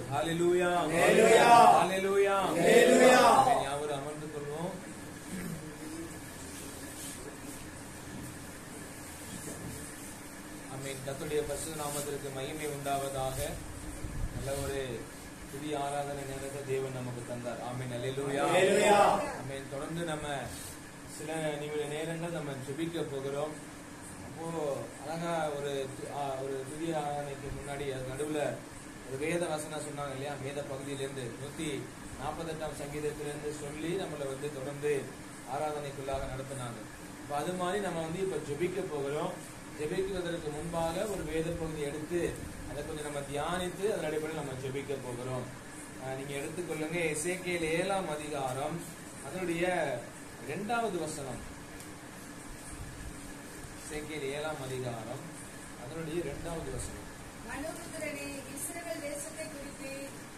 ஹalleluya ஹalleluya ஹalleluya ஹalleluya. யாவரும் அமர்ந்து கொள்வோம். ஆமென். கர்த்தருடைய பரிசுத்த நாமத்திற்கு மகிமை உண்டாவதாக. நல்ல ஒரு புதிய ஆராதனை நேரத்தை தேவன் நமக்கு தந்தார். ஆமென். ஹalleluya ஹalleluya. ஆமென். தொடர்ந்து நம்ம சில நிமிட நேரங்கள் நம்ம ஜெபிக்க போகிறோம். அப்போ அழகா ஒரு புதிய ஆராதனைக்கு முன்னாடி அது நடுவுல ஒரு வேத வசனம் சொன்னாங்க இல்லையா, வேத பகுதியிலிருந்து 148ஆம் சங்கீதத்திலிருந்து சொல்லி நம்மளை தொடர்ந்து ஆராதனைக்குள்ளாக நடத்தினாங்க. இப்ப அது மாதிரி நம்ம இப்ப ஜெபிக்க போகிறோம். ஜெபிக்குவதற்கு முன்பாக ஒரு வேத பகுதி எடுத்து அதை கொஞ்சம் நம்ம தியானித்து அதன் அடிப்படையில் நம்ம ஜெபிக்க போகிறோம். நீங்க எடுத்துக்கொள்ளுங்க. எசேக்கியேல் 7ஆம் அதிகாரம் அதனுடைய 2வது வசனம். எசேக்கியேல் 7ஆம் அதிகாரம் அதனுடைய 2வது வசனம். மனோபுத்திரனே, இஸ்ரவேல் தேசத்தை குறித்து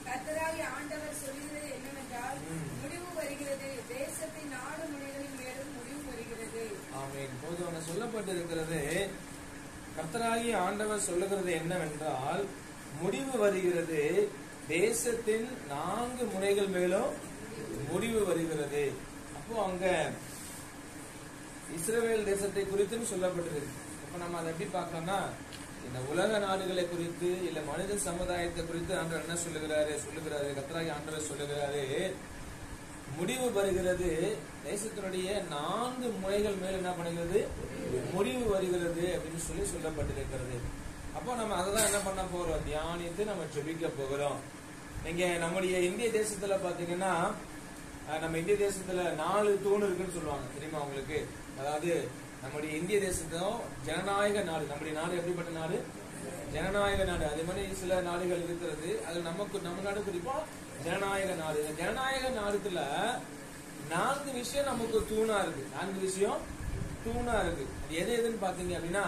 கர்த்தராகிய ஆண்டவர் சொல்லுகிறது என்னவென்றால், முடிவு வருகிறது, தேசத்தின் நாடு முனைகளின் மேலும் முடிவு வருகிறது. ஆமென். இப்போது அங்க சொல்லப்பட்டிருக்கிறது, கர்த்தராகிய ஆண்டவர் சொல்லுகிறது என்னவென்றால், முடிவு வருகிறது, தேசத்தின் 4 முனைகள் மேலும் முடிவு வருகிறது. அப்போ அங்க இஸ்ரவேல் தேசத்தை குறித்தும் சொல்லப்பட்டிருக்கு. இப்ப நம்ம அதை எப்படி பார்க்கலாம்னா, இந்த உலக நாடுகளை குறித்து இல்ல மனித சமுதாயத்தை குறித்து ஆண்டவர் என்ன சொல்லுகிறாரு, கர்த்தராகிய ஆண்டவர் சொல்லுகிறாரு, முடிவு வருகிறது, தேசத்தினுடைய 4 முனைகள் மேல் என்ன பண்ணுகிறது, முடிவு வருகிறது அப்படின்னு சொல்லப்பட்டிருக்கிறது. அப்போ நம்ம அதான் என்ன பண்ண போறோம், தியானித்து நம்ம ஜெபிக்க போகிறோம். நீங்க நம்முடைய இந்திய தேசத்துல பாத்தீங்கன்னா, நம்ம இந்திய தேசத்துல 4 தூண் இருக்குன்னு சொல்லுவாங்க, தெரியுமா உங்களுக்கு? அதாவது நம்முடைய இந்திய தேசத்தும் ஜனநாயக நாடு. நம்முடைய நாடு எப்படிப்பட்ட நாடு? ஜனநாயக நாடு. அதே மாதிரி சில நாடுகள் இருக்கிறது, அது நம்ம நாடு குறிப்பா ஜனநாயக நாடு. ஜனநாயக நாடுல 4 விஷயம் நமக்கு தூணா இருக்கு. 4 விஷயம் தூணா இருக்கு. அது எதுன்னு பாத்தீங்க அப்படின்னா,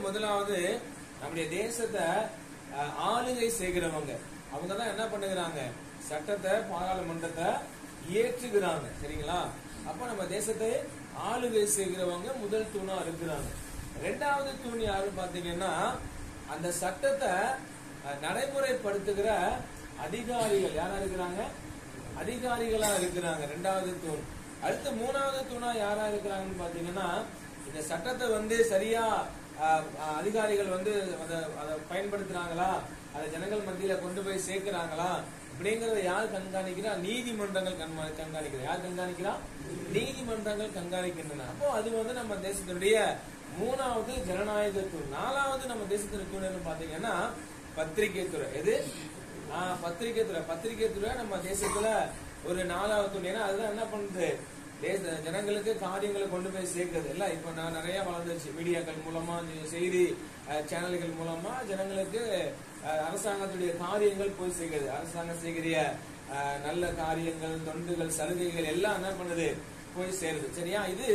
முதலாவது நம்முடைய தேசத்தை ஆளுகை செய்கிறவங்க. அவங்கதான் என்ன பண்ணுகிறாங்க, சட்டத்தை, பாராளுமன்றத்தை இயற்றுகிறாங்க. சரிங்களா? அப்ப நம்ம தேசத்தை ஆளுகை செய்கிறவங்க முதல் தூணா இருக்கிறாங்க. 2வது தூண் யாரு பாத்தீங்கன்னா, அந்த சட்டத்தை நடைமுறைப்படுத்துகிற அதிகாரிகள். யாரா இருக்கிறாங்க? அதிகாரிகளா இருக்கிறாங்க. 2வது தூண். அடுத்து 3வது தூணா யாரா இருக்கிறாங்கன்னு பாத்தீங்கன்னா, இந்த சட்டத்தை சரியா அதிகாரிகள் அதை பயன்படுத்துறாங்களா, அதை ஜனங்கள் மத்தியில கொண்டு போய் சேர்க்கிறாங்களா அப்படிங்கறத யார் கண்காணிக்கிறா? நீதிமன்றங்கள் கண்காணிக்கிறா. யார் கண்காணிக்கிறா? நீதிமன்றங்கள் கண்காணிக்கின்றன. அப்போ அது நம்ம தேசத்தினுடைய 3வது ஜனநாயக தூண். 4வது நம்ம தேசத்தின் தூண் பாத்தீங்கன்னா பத்திரிகை துறை. எது? பத்திரிகை துறை. பத்திரிகை துறை நம்ம தேசத்துல ஒரு 4வது தூண். ஏன்னா அதுதான் என்ன பண்ணுது, ஜனங்களுக்கு காரியங்களை கொண்டு போய் சேர்க்கிறது. இல்ல இப்ப நான் நிறைய வளர்ந்துருச்சு, மீடியாக்கள் மூலமா, செய்தி சேனல்கள் மூலமா ஜனங்களுக்கு அரசாங்கத்துடைய காரியங்கள் போய் சேர்க்கிறது. அரசாங்கம் செய்கிற நல்ல காரியங்கள், தொண்டுகள், சலுகைகள் எல்லாம் என்ன பண்ணுது, போய் சேருது. சரியா? இது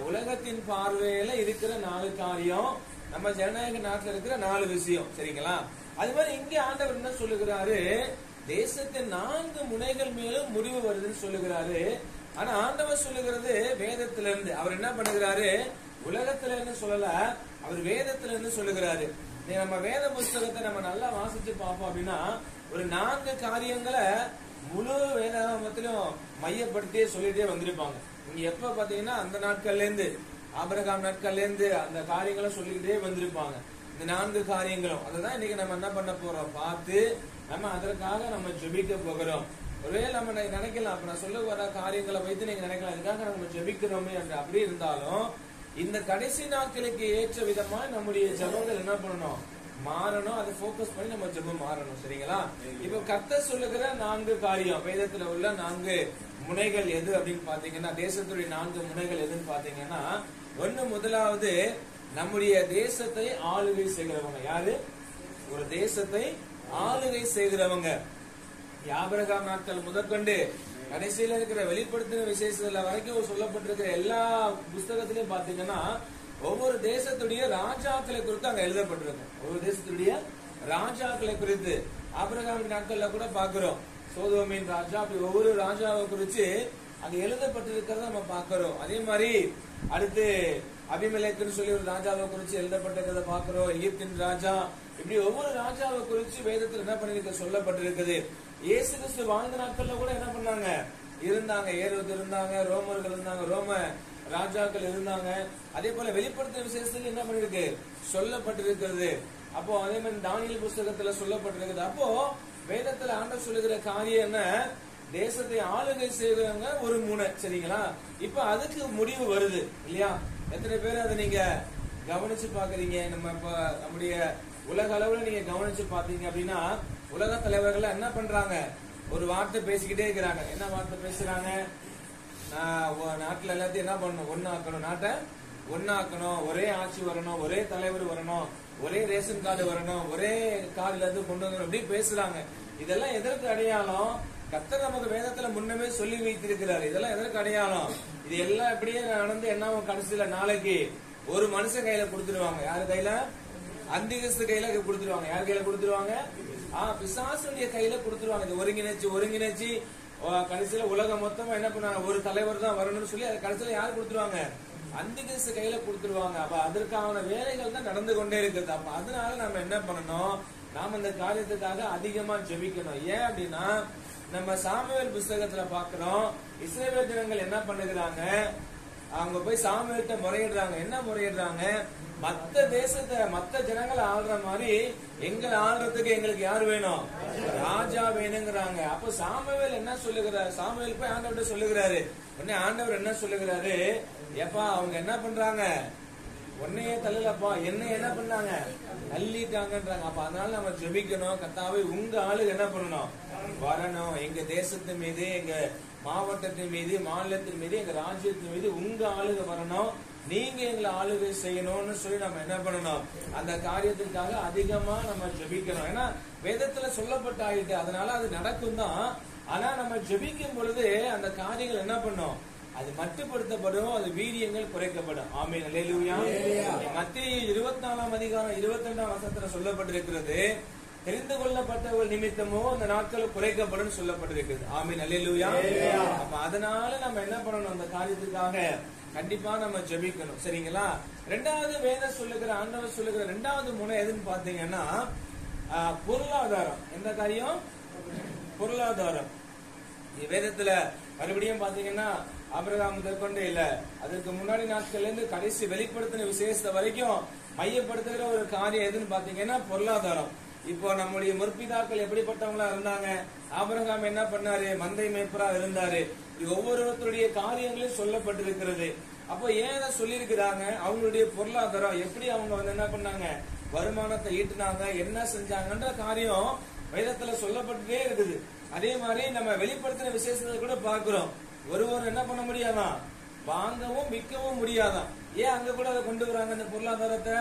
உலகத்தின் பார்வையில இருக்கிற 4 காரியம், நம்ம ஜனநாயக நாட்டில் இருக்கிற 4 விஷயம். சரிங்களா? அது மாதிரி இங்க ஆண்டவர் என்ன சொல்லுகிறாரு, தேசத்தின் 4 முனைகள் மேலும் முடிவு வருதுன்னு சொல்லுகிறாரு. ஆனா ஆண்டவர் சொல்லுகிறது வேதத்திலிருந்து. அவர் என்ன பண்ணுகிறாரு, உலகத்துல இருந்து சொல்லல, அவர் வேதத்துல இருந்து சொல்லுகிறாரு. நம்ம வேத புஸ்தகத்தை நம்ம நல்லா வாசிச்சு பார்ப்போம் அப்படின்னா, ஒரு 4 காரியங்களை முழு வேதாகமத்திலும் மையப்படுத்தியே சொல்லிட்டே வந்திருப்பாங்க. நீங்க எப்ப பாத்தீங்கன்னா, அந்த நாட்கள்ல இருந்து, ஆபிரகாம் நாட்கள்ல இருந்து அந்த காரியங்களை சொல்லிக்கிட்டே வந்திருப்பாங்க. இந்த 4 காரியங்களும் அதுதான் இன்னைக்கு நம்ம என்ன பண்ண போறோம், பார்த்து நம்ம அதற்காக நம்ம ஜெபிக்க போகிறோம். ஒருவேளை நம்ம நினைக்கலாம், அப்ப நான் சொல்ல வர காரியங்களை வைத்து நீங்க நினைக்கலாம், இதுக்காக நம்ம ஜெபிக்கிறோமே என்று. அப்படி இருந்தாலும் இந்த கடைசி நாட்களுக்கு ஏற்ற விதமா நம்முடைய ஜெபங்கள் என்ன பண்ணணும், மாறணும். அதை போக்கஸ் பண்ணி நம்ம ஜெபம் மாறணும். சரிங்களா? இப்ப கர்த்தர் சொல்லுகிற 4 காரியம், வேதத்துல உள்ள 4 முனைகள் எது அப்படின்னு பாத்தீங்கன்னா, தேசத்துடைய 4 முனைகள் எதுன்னு பாத்தீங்கன்னா, முதலாவது நம்முடைய தேசத்தை ஆளுகை செய்கிறவங்க. யாரு? ஒரு தேசத்தை ஆளுகை செய்கிறவங்க. ஆபிரகாம் நாட்கள் முதற்கொண்டு கடைசியில இருக்கிற வெளிப்படுத்தின விசேஷத்துல வரைக்கும் சொல்லப்பட்டிருக்கிற எல்லா புஸ்தகத்திலையும் பாத்தீங்கன்னா, ஒவ்வொரு தேசத்துடைய ராஜாக்களை குறித்து அங்க எழுதப்பட்டிருக்கும். ஒவ்வொரு தேசத்துடைய ராஜாக்களை குறித்து ஆபிரகாம் நாட்கள்ல கூட பாக்குறோம். சோதோமின் ராஜா, அப்படி ஒவ்வொரு ராஜாவை குறித்து அங்க எழுதப்பட்டிருக்கிறத நம்ம பாக்குறோம். அதே மாதிரி அடுத்து அபிமெலேக்குன்னு சொல்லி ஒரு ராஜாவை குறித்து எழுதப்பட்டிருக்கிறத பாக்குறோம். எகிப்தின் ராஜா, இப்படி ஒவ்வொரு ராஜாவை குறிச்சு வேதத்துல என்ன பண்ணிருக்கு சொல்லப்பட்டிருக்குது. இயேசு கிறிஸ்து வாழ்ந்த நாட்கள்ல கூட என்ன பண்ணாங்க இருந்தாங்க, ஏரோது இருந்தாங்க, ரோமர்கள் இருந்தாங்க, ரோம ராஜாக்கள் இருந்தாங்க. அதே போல வெளிப்படுத்தின விசேஷத்துல என்ன பண்ணிருக்கு சொல்லப்பட்டிருக்கிறது. அப்போ அதே மாதிரி தானியேல் புஸ்தகத்துல சொல்லப்பட்டிருக்குது. அப்போ வேதத்துல ஆண்டவர் சொல்லுகிற காரியம் என்ன, தேசத்தை ஆளுகை செய்யறவங்க ஒரு முனை, சரிங்களா? இப்ப அதுக்கு முடிவு வருது இல்லையா? எத்தனை பேர் அதை நீங்க கவனிச்சு பாக்குறீங்க? நம்ம இப்ப நம்முடைய உலக அளவுல நீங்க கவனிச்சு பாத்தீங்க அப்படின்னா, உலக தலைவர்கள் என்ன பண்றாங்க, ஒரு வார்த்தை பேசிக்கிட்டே இருக்கிறாங்க. என்ன வார்த்தை பேசுறாங்க? நாட்டுல எல்லாத்தையும் என்ன பண்ணணும், ஒன்னாக்கணும், நாட்டை ஒன்னாக்கணும், ஒரே ஆட்சி வரணும், ஒரே தலைவர் வரணும், ஒரே ரேஷன் கார்டு வரணும், ஒரே கார்டுல இருந்து கொண்டு வரணும், அப்படி பேசுறாங்க. இதெல்லாம் எதற்கு அடையாளம்? கர்த்தர் நமக்கு வேதத்துல முன்னமே சொல்லி வைத்திருக்கிறாரு. இதெல்லாம் எதற்கு அடையாளம்? இது எல்லாம் எப்படியே நடந்து என்ன கடைசியில நாளைக்கு ஒரு மனுஷன் கையில கொடுத்துருவாங்க. யாரு கையில? அந்திகிறிஸ்து கையில கொடுத்துருவாங்க. யார் கையில கொடுத்துருவாங்க? பிசாசுடைய கையில கொடுத்துருவாங்க. இது ஒருங்கிணைச்சு கடைசியில உலகம் மொத்தமா என்ன பண்ணாங்க, ஒரு தலைவர் தான் வரணும்னு சொல்லி அது கடைசியில யார் கொடுத்துருவாங்க? அந்திகிறிஸ்து கையில கொடுத்துருவாங்க. அப்ப அதற்கான வேலைகள் தான் நடந்து கொண்டே இருக்குது. அப்ப அதனால நம்ம என்ன பண்ணணும், நாம இந்த காரியத்துக்காக அதிகமா ஜெபிக்கணும். ஏன் அப்படின்னா, நம்ம சாமுவேல் புஸ்தகத்துல பாக்குறோம், இஸ்ரவேல் ஜனங்கள் என்ன பண்ணுகிறாங்க, அவங்க போய் சாமுவேல்கிட்ட முறையிடுறாங்க. என்ன முறையிடுறாங்க? மத்த தேசத்தை மத்த ஜனங்களை ஆள்ற மாதிரி எங்களை ஆள்றதுக்கு எங்களுக்கு யார் வேணும், ராஜா வேணுங்கிறாங்க. அப்ப சாமுவேல் என்ன சொல்லுகிறார், சாமுவேல் போய் ஆண்டவர்கிட்ட சொல்லுகிறாரு. உடனே ஆண்டவர் என்ன சொல்லுகிறாரு, ஏப்பா அவங்க என்ன பண்றாங்க, உன்னையே தள்ளலப்பா, என்ன என்ன பண்ணாங்க, தள்ளிட்டாங்கன்றாங்க. அப்ப அதனால நம்ம ஜெபிக்கணும், கர்த்தாவே உங்க ஆளுங்க என்ன பண்ணணும், வரணும். எங்க தேசத்து மீது, எங்க மாவட்டத்தின் மீது, மாநிலத்தின் மீது, எங்க ராஜ்யத்தின் மீது உங்க ஆளுங்க வரணும், நீங்க எங்களை ஆளுகை செய்யணும்னு சொல்லி நம்ம என்ன பண்ணணும், அந்த காரியத்திற்காக அதிகமா நம்ம ஜெபிக்கணும். ஏன்னா வேதத்துல சொல்லப்பட்ட ஆயிட்டு, அதனால அது நடக்கும் தான். ஆனா நம்ம ஜெபிக்கும் பொழுது அந்த காரியங்கள் என்ன பண்ணும், அது மட்டுப்படுத்தப்படும், அது வீரியங்கள் குறைக்கப்படும். ஆமென், அல்லேலூயா. மத்தேயு 24ஆம் அதிகாரம் 22ஆம் வசனத்துல சொல்லப்பட்டிருக்கிறது, தெரிந்து கொள்ளப்பட்டவர்கள் நிமித்தமோ அந்த நாட்கள் குறைக்கப்படும் சொல்லப்பட்டிருக்கிறது. ஆமென், அல்லேலூயா. அப்ப அதனால நம்ம என்ன பண்ணணும், அந்த காரியத்துக்காக கண்டிப்பா நம்ம ஜெபிக்கணும், சரிங்களா? ரெண்டாவது வேதம் சொல்லுகிற, ஆண்டவர் சொல்லுகிற ரெண்டாவது முனை எதுன்னு பாத்தீங்கன்னா பொருளாதாரம். எந்த காரியம்? பொருளாதாரம். வேதத்துல மறுபடியும் பாத்தீங்கன்னா ஆபிரகாம் முதற்கொண்டு இல்ல, அதுக்கு முன்னாடி நாட்கள்ல இருந்து கடைசி வெளிப்படுத்தின விசேஷத்தை வரைக்கும் மையப்படுத்துகிற ஒரு காரியம் எதுன்னு பாத்தீங்கன்னா பொருளாதாரம். இப்போ நம்முடைய முற்பிதாக்கள் எப்படிப்பட்டவங்களா இருந்தாங்க? ஆபிரகாம் என்ன பண்ணாரு, மந்தை மேய்ப்பரா இருந்தாரு. ஒவ்வொருவருடைய காரியங்களும் சொல்லப்பட்டிருக்கிறது. அப்போ ஏன் சொல்லியிருக்கிறாங்க, அவங்களுடைய பொருளாதாரம் எப்படி அவங்க வந்து என்ன பண்ணாங்க, வருமானத்தை ஈட்டினாங்க, என்ன செஞ்சாங்கன்ற காரியம் வேதத்துல சொல்லப்பட்டுட்டே இருக்குது. அதே மாதிரி நம்ம வெளிப்படுத்தின விசேஷத்தை கூட பார்க்கிறோம். ஒருவர் என்ன பண்ண முடியாதான், வாங்கவும் விற்கவும் முடியாதான். ஏன் அங்க கூட அதை கொண்டு வராங்க அந்த பொருளாதாரத்தை?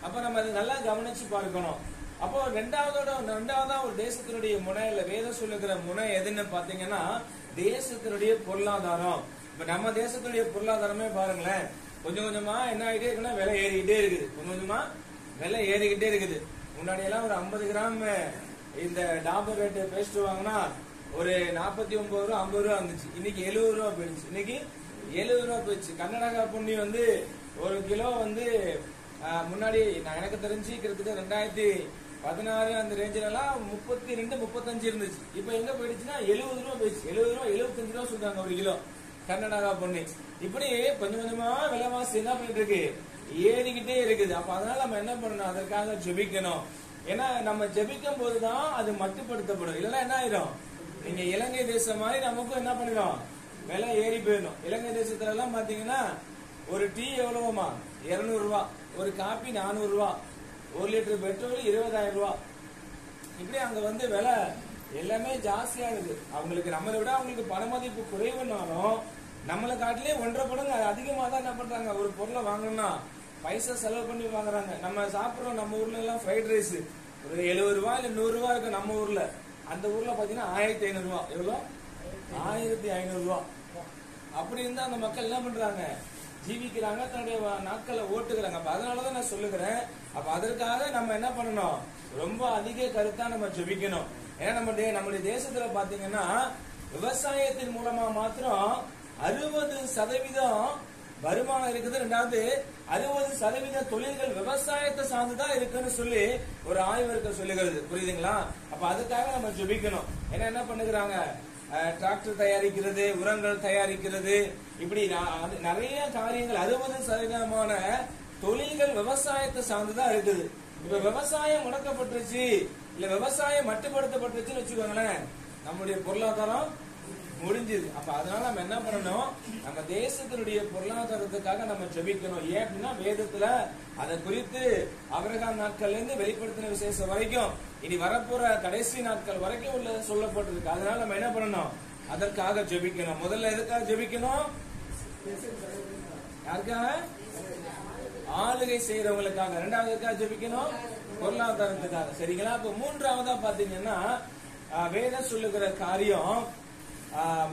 அப்ப நம்ம அதை நல்லா கவனிச்சு பார்க்கணும். அப்போ ரெண்டாவதா ஒரு தேசத்தினுடைய முனை இல்ல, வேதம் சொல்லுகிற முனை எதுன்னு பாத்தீங்கன்னா தேசத்தினுடைய பொருளாதாரம். இப்ப நம்ம தேசத்துடைய பொருளாதாரமே பாருங்களேன், கொஞ்சம் கொஞ்சமா என்ன ஆகிட்டே இருக்குன்னா விலை ஏறிக்கிட்டே இருக்குது. கொஞ்சம் கொஞ்சமா விலை ஏறிக்கிட்டே இருக்குது. முன்னாடி எல்லாம் ஒரு 50 கிராம் இந்த டாபர் ரேட்டு பேஸ்ட் வாங்கினா ஒரு 49 ரூபா 50 ரூபா இருந்துச்சு. இன்னைக்கு 70 ரூபா போயிடுச்சு. இன்னைக்கு 70 ரூபா போயிடுச்சு. கர்நாடகா பொன்னி வந்து ஒரு கிலோ வந்து முன்னாடி எனக்கு தெரிஞ்சு கிட்டத்தட்ட 2016 அந்த ரேஞ்சில எல்லாம் 32 35 இருந்துச்சு. இப்ப எங்க போயிடுச்சுன்னா 70 ரூபா போயிடுச்சு. 70 ரூபா 75 ரூபா சொல்றாங்க ஒரு கிலோ கர்நாடகா பொன்னி. இப்படி கொஞ்சம் கொஞ்சமா விலைவாசி என்ன பண்ணிட்டு இருக்கு, ஏறிக்கிட்டே இருக்குது. அப்ப அதனால நம்ம என்ன பண்ணணும், அதற்காக ஜெபிக்கணும். ஏன்னா நம்ம ஜெபிக்கும் போதுதான் அது மட்டுப்படுத்தப்படும். இல்லைன்னா என்ன ஆயிரும், நீங்க இலங்கை தேசம் மாதிரி நமக்கும் என்ன பண்ணிடும், விலை ஏறி போயிடும். இலங்கை தேசத்துல எல்லாம் பாத்தீங்கன்னா ஒரு டீ எவ்வளவுமா 200 ரூபா, ஒரு காப்பி 400 ரூபா, 1 லிட்டர் பெட்ரோல் 20,000 ரூபா. இப்படி அங்க வந்து விலை எல்லாமே ஜாஸ்தியா இருக்கு. அவங்களுக்கு நம்மளை விட அவங்களுக்கு பண மதிப்பு குறைவுனாலும் நம்மளை காட்டிலே 1.5 மடங்கு அதிகமா தான் என்ன பண்றாங்க, ஒரு பொருளை வாங்கணும்னா பைசா செலவு பண்ணி வாங்குறாங்க. நம்ம சாப்பிடுறோம், நம்ம ஊர்ல எல்லாம் ஃப்ரைட் ரைஸ் ஒரு 70 ரூபா இல்ல 100 ரூபா இருக்கு நம்ம ஊர்ல. அந்த ஊர்ல பாத்தீங்கன்னா 1500 ரூபா. எவ்வளவு? 1500 ரூபா. அப்படி இருந்தா அந்த மக்கள் என்ன பண்றாங்க, ஜீவிக்கிறாங்க, தன்னுடைய நாட்களை ஓட்டுக்கிறாங்க. அப்ப அதனாலதான் நான் சொல்லுகிறேன், அப்ப அதற்காக நம்ம என்ன பண்ணணும், ரொம்ப அதிக கருத்தா நம்ம ஜெபிக்கணும். ஏன்னா நம்முடைய தேசத்துல பாத்தீங்கன்னா விவசாயத்தின் மூலமா மாத்திரம் 60% வருமானம் இருக்குது. 2வது 60% தொழில்கள் விவசாயத்தை சார்ந்துதான் இருக்குன்னு சொல்லி ஒரு ஆய்வறிக்கை சொல்லுகிறது. புரியுதுங்களா? அப்ப அதுக்காக நம்ம ஜெபிக்கணும். ஏன்னா என்ன பண்ணுகிறாங்க, டிராக்டர் தயாரிக்கிறது, உரங்கள் தயாரிக்கிறது, இப்படி நிறைய காரியங்கள் 60% தொழில்கள் விவசாயத்தை சார்ந்துதான் இருக்குது. இப்ப விவசாயம் முடக்கப்பட்டுருச்சு, இல்ல விவசாயம் மட்டுப்படுத்தப்பட்டுருச்சுன்னு வச்சுக்கோங்களேன், நம்முடைய பொருளாதாரம் முடிஞ்சது. அப்ப அதனால நம்ம என்ன பண்ணணும், நம்ம தேசத்தினுடைய பொருளாதாரத்துக்காக நம்ம ஜெபிக்கணும். ஏன் அப்படின்னா வேதத்துல அதை குறித்து ஆபிரகாம் நாட்கள்ல இருந்து வெளிப்படுத்தின விசேஷம் வரைக்கும் இனி வரப்போற கடைசி நாட்கள் வரைக்கும் உள்ள சொல்லப்பட்டிருக்கு. அதனால நம்ம என்ன பண்ணணும், அதற்காக ஜெபிக்கணும். முதல்ல எதுக்காக ஜெபிக்கணும்? யாருக்காக? ஆளுகை செய்யறவங்களுக்காக. 2வது ஜெபிக்கணும், பொருளாதாரத்துக்காக. சரிங்களா? அப்ப 3வதா பாத்தீங்கன்னா வேதம் சொல்லுகிற காரியம்,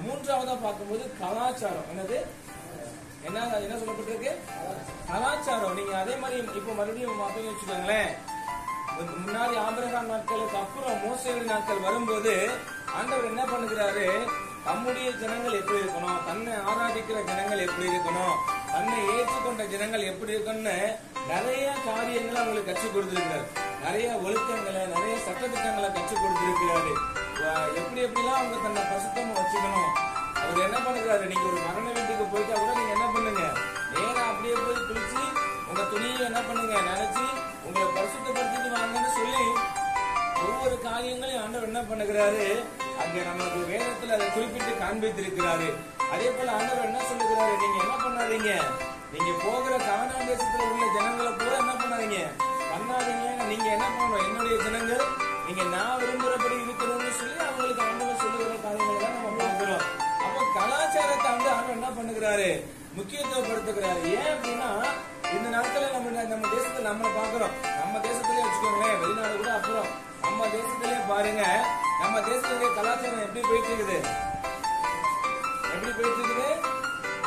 3வதா பார்க்கும்போது கலாச்சாரம். என்னது? என்ன சொல்லப்பட்டிருக்கு? கலாச்சாரம். நீங்க அதே மாதிரி இப்ப மறுபடியும் வச்சுக்கோங்களேன், முன்னாடி ஆபிரகாம் நாட்களுக்கு அப்புறம் மோசேவின் நாட்கள் வரும்போது ஆண்டவர் என்ன பண்ணுகிறாரு, தம்முடைய ஜனங்கள் எப்படி இருக்கணும், தன்னை ஆராதிக்கிற ஜனங்கள் எப்படி இருக்கணும், தன்னை ஏற்றுக்கொண்ட ஜனங்கள் எப்படி இருக்குன்னு நிறைய காரியங்களை அவங்களுக்கு கற்றுக் கொடுத்திருக்கிறார். நிறைய ஒழுக்கங்களை, நிறைய சட்டத்திட்டங்களை கற்றுக் கொடுத்திருக்கிறாரு. எப்படி எப்படிலாம் அவங்க தன்னை பரிசுத்தமா வச்சுக்கணும். அவர் என்ன பண்ணுறாரு, நீங்க ஒரு மரண வீட்டுக்கு போயிட்டா கூட நீங்க என்ன பண்ணுங்க, நேரா அப்படியே போய் குளிச்சு உங்க துணியை என்ன பண்ணுங்க நினைச்சு உங்களை பரிசுத்தப்படுத்திட்டு வாங்கன்னு சொல்லி ஒவ்வொரு காரியங்களையும் ஆண்டவர் என்ன பண்ணுகிறாரு, அங்க நமக்கு வேதத்துல அதை குறிப்பிட்டு காண்பித்திருக்கிறாரு. அதே போல ஆண்டவர் என்ன சொல்லுகிறாரு, நீங்க என்ன பண்ணாதீங்க, நீங்க போகிற கானான் தேசத்துல உள்ள ஜனங்களை கூட என்ன பண்ணாதீங்க, நீங்க என்ன பண்ணணும், என்னுடைய ஜனங்கள் நீங்க நான் விரும்புறபடி இருக்கணும்னு சொல்லி அவங்களுக்கு ஆண்டவர் சொல்லுகிற காரியங்களை தான் நம்ம பார்க்கிறோம். அப்போ கலாச்சாரத்தை ஆண்டவர் என்ன பண்ணுகிறாரு, முக்கியத்துவப்படுத்துகிறாரு. ஏன் அப்படின்னா இந்த நாட்கள நம்ம தேசத்துல நம்ம பாக்குறோம், நம்ம தேசத்திலே வச்சுக்கோங்களேன், வெளிநாடு கூட அப்புறம் நம்ம தேசத்திலே பாருங்க, நம்ம தேசத்துடைய கலாச்சாரம் எப்படி போயிட்டு இருக்குது, எப்படி போயிட்டு இருக்குது,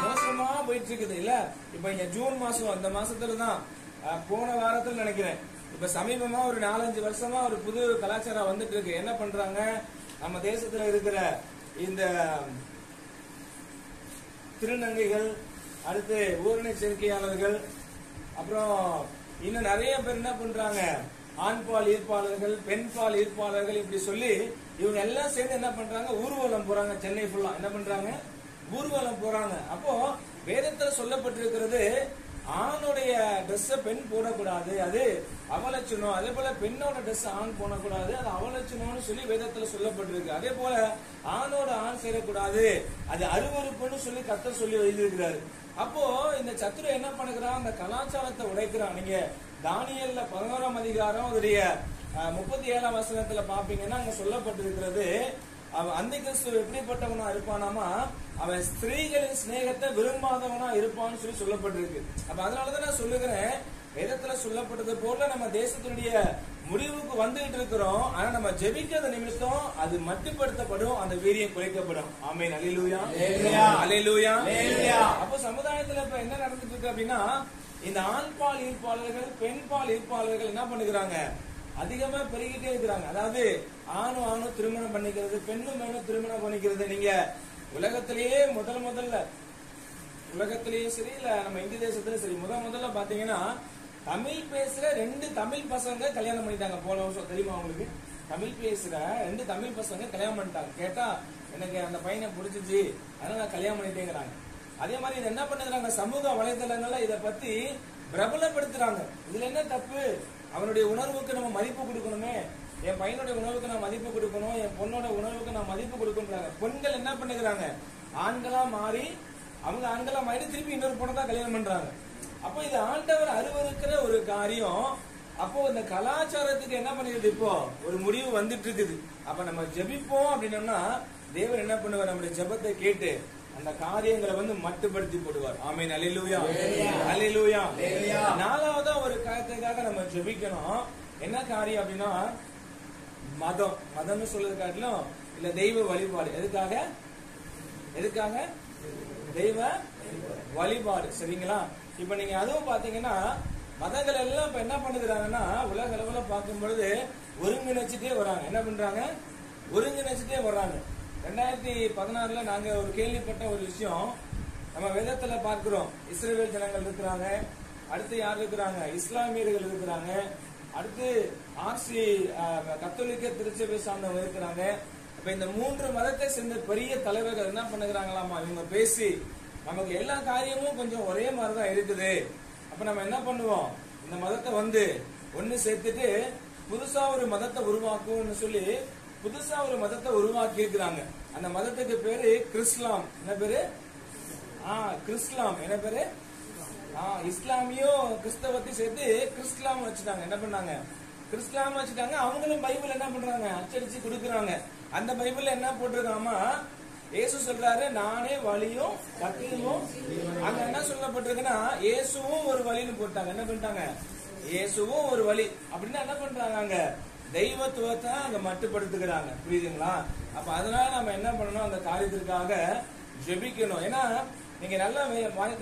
மோசமா போயிட்டு இருக்குது இல்ல. இப்ப இங்க ஜூன் மாசம், அந்த மாசத்துலதான் போன வாரத்துல நினைக்கிறேன், இப்ப சமீபமா ஒரு 4-5 வருஷமா ஒரு புது கலாச்சாரம் வந்துட்டு இருக்கு. என்ன பண்றாங்க, நம்ம தேசத்துல இருக்கிற இந்த திருநங்கைகள், அடுத்து ஊரணி சேர்க்கையாளர்கள், அப்புறம் இன்னும் நிறைய பேர் என்ன பண்றாங்க, ஆண்பால் ஈர்ப்பாளர்கள், பெண்பால் ஈர்ப்பாளர்கள், இப்படி சொல்லி இவங்க எல்லாம் சேர்ந்து என்ன பண்றாங்க, ஊர்வலம் போறாங்க. சென்னை ஃபுல்லா என்ன பண்றாங்க, ஊர்வலம் போறாங்க. அப்போ வேதத்துல சொல்லப்பட்டிருக்கிறது, ஆணுடைய ட்ரெஸ் பெண் போடக்கூடாது, அது அவலட்சணம். அதே போல பெண்ணோட ட்ரெஸ் ஆண் போடக்கூடாது, அது அவலட்சணம்னு சொல்லி வேதத்துல சொல்லப்பட்டிருக்கு. அதே போல ஆணோட ஆண் சேரக்கூடாது, அது அருவருப்புன்னு சொல்லி கர்த்தர் சொல்லி எழுதியிருக்கிறாரு. அப்போ இந்த சத்துரு என்ன பண்ணுகிறான், அந்த கலாச்சாரத்தை உடைக்கிறான். நீங்க தானியேல்ல 11ஆம் அதிகாரம் அதோடைய 37ஆம் வசனத்துல பாப்பீங்கன்னா அங்க சொல்லப்பட்டிருக்கிறது, அவன் அந்திகிறிஸ்து எப்படிப்பட்டவனா இருப்பானாமா, அவன் ஸ்திரீகளின் சிநேகத்தை விரும்பாதவனா இருப்பான்னு சொல்லி சொல்லப்பட்டிருக்கு. அப்ப அதனாலதான் நான் சொல்லுகிறேன், வேதத்துல சொல்லப்பட்டது போல நம்ம தேசத்தினுடைய முடிவுக்கு வந்துகிட்டு இருக்கிறோம். ஆனா நம்ம ஜெபிக்கிறது நிமித்தம் அது மட்டுப்படுத்தப்படும், அந்த வீரியம் குறைக்கப்படும். ஆமென். அல்லேலூயா, அல்லேலூயா, அல்லேலூயா. அப்ப சமுதாயத்துல இப்ப என்ன நடந்துட்டு இருக்கு அப்படின்னா, இந்த ஆண்பால் ஈர்ப்பாளர்கள், பெண்பால் ஈர்ப்பாளர்கள் என்ன பண்ணுகிறாங்க, அதிகமா பெருகிட்டே இருக்கிறாங்க. அதாவது ஆணும் திருமணம் பண்ணிக்கிறது, பெண்ணும் திருமணம் பண்ணிக்கிறது. நீங்க உலகத்திலேயே முதல்ல உலகத்திலேயே சரி, இல்ல நம்ம இந்திய தேசத்துல சரி, முதல்ல பாத்தீங்கன்னா தமிழ் பேசுற 2 தமிழ் பசங்க கல்யாணம் பண்ணிட்டாங்க. போன வருஷம் தெரியுமா உங்களுக்கு? தமிழ் பேசுற 2 தமிழ் பசங்க கல்யாணம் பண்ணிட்டாங்க. கேட்டா எனக்கு அந்த பையனை பிடிச்சிச்சு, அதனால நான் கல்யாணம் பண்ணிட்டேங்கிறாங்க. அதே மாதிரி இது என்ன பண்ணுறாங்க, சமூக வலைதளங்கள்ல இதை பத்தி பிரபலப்படுத்துறாங்க. இதுல என்ன தப்பு, அவனுடைய உணர்வுக்கு நம்ம மதிப்பு கொடுக்கணுமே, என் பையனுடைய உணர்வுக்கு நான் மதிப்பு கொடுக்கணும், என் பொண்ணோட உணர்வுக்கு நான் மதிப்பு கொடுக்கணும்ன்றாங்க. பெண்கள் என்ன பண்ணுகிறாங்க, ஆண்களா மாறி அவங்க ஆண்களா மாறி திருப்பி இன்னொரு பொண்ணை தான் கல்யாணம் பண்றாங்க. அப்போ இது ஆண்டவர் அருவருக்கிற ஒரு காரியம். அப்போ இந்த கலாச்சாரத்துக்கு என்ன பண்ணிடுது, இப்போ ஒரு முடிவு வந்துட்டு இருக்குது. அப்ப நம்ம ஜெபிப்போம் அப்படின்னோம்னா தேவன் என்ன பண்ணுவார், நம்முடைய ஜெபத்தை கேட்டு அந்த காரியங்களை மட்டுப்படுத்தி போடுவார். ஆமென். அல்லேலூயா, அல்லேலூயா. 4வதா ஒரு காரியத்துக்காக நம்ம ஜெபிக்கணும். என்ன காரியம் அப்படின்னா, மதம்னு சொல்றது காட்டிலும் இல்ல தெய்வ வழிபாடு. எதுக்காக தெய்வ வழிபாடு. சரிங்களா? இப்ப நீங்க அதுவும் பாத்தீங்கன்னா மதங்கள் எல்லாம் இப்ப என்ன பண்ணுறாங்கன்னா, உலக அளவுல பார்க்கும் பொழுது ஒருங்கிணைச்சுட்டே வராங்க. என்ன பண்றாங்க, ஒருங்கிணைச்சுட்டே வர்றாங்க. 2016 நாங்க ஒரு கேள்விப்பட்ட ஒரு விஷயம், நம்ம வேதத்துல பார்க்கிறோம், இஸ்ரவேல் ஜனங்கள் இருக்கிறாங்க, அடுத்து யார் இருக்கிறாங்க, இஸ்லாமியர்கள் இருக்கிறாங்க, அடுத்து ஆர்சி கத்தோலிக்க திருச்சபை சார்ந்தவங்க இருக்கிறாங்க. அப்ப இந்த 3 மதத்தை சேர்ந்த பெரிய தலைவர்கள் என்ன பண்ணுகிறாங்களாமா, இவங்க பேசி நமக்கு எல்லா காரியமும் கொஞ்சம் ஒரே மாதிரிதான் இருக்குது. அப்ப நம்ம என்ன பண்ணுவோம், இந்த மதத்தை ஒன்னு சேர்த்துட்டு புதுசா ஒரு மதத்தை உருவாக்குவோம்னு சொல்லி புதுசா ஒரு மதத்தை உருவாக்கி இருக்கிறாங்க. அந்த மதத்துக்கு பேரு கிறிஸ்லாம். என்ன பேரு? கிறிஸ்லாம். என்ன பேரு? இஸ்லாமியும் கிறிஸ்தவத்தையும் சேர்த்து கிறிஸ்லாம் வச்சுட்டாங்க. என்ன பண்ணாங்க? கிறிஸ்லாம் வச்சுட்டாங்க. அவங்களும் பைபிள் என்ன பண்றாங்க, அச்சடிச்சு கொடுக்கறாங்க. அந்த பைபிள்ல என்ன போட்டிருக்காமா, இயேசு சொல்றாரு, நானே வழியும் சத்தியமும். அங்க என்ன சொல்லப்பட்டிருக்குன்னா, இயேசுவும் ஒரு வழின்னு போட்டாங்க. என்ன பண்ணிட்டாங்க? இயேசுவும் ஒரு வழி அப்படின்னா என்ன பண்றாங்க, அங்க தெய்வத்துவத்தை அங்க மட்டுப்படுத்துகிறாங்க. புரியுதுங்களா? அப்ப அதனால நம்ம என்ன பண்ணணும், அந்த காரியத்திற்காக ஜெபிக்கணும். ஏன்னா நீங்க நல்லா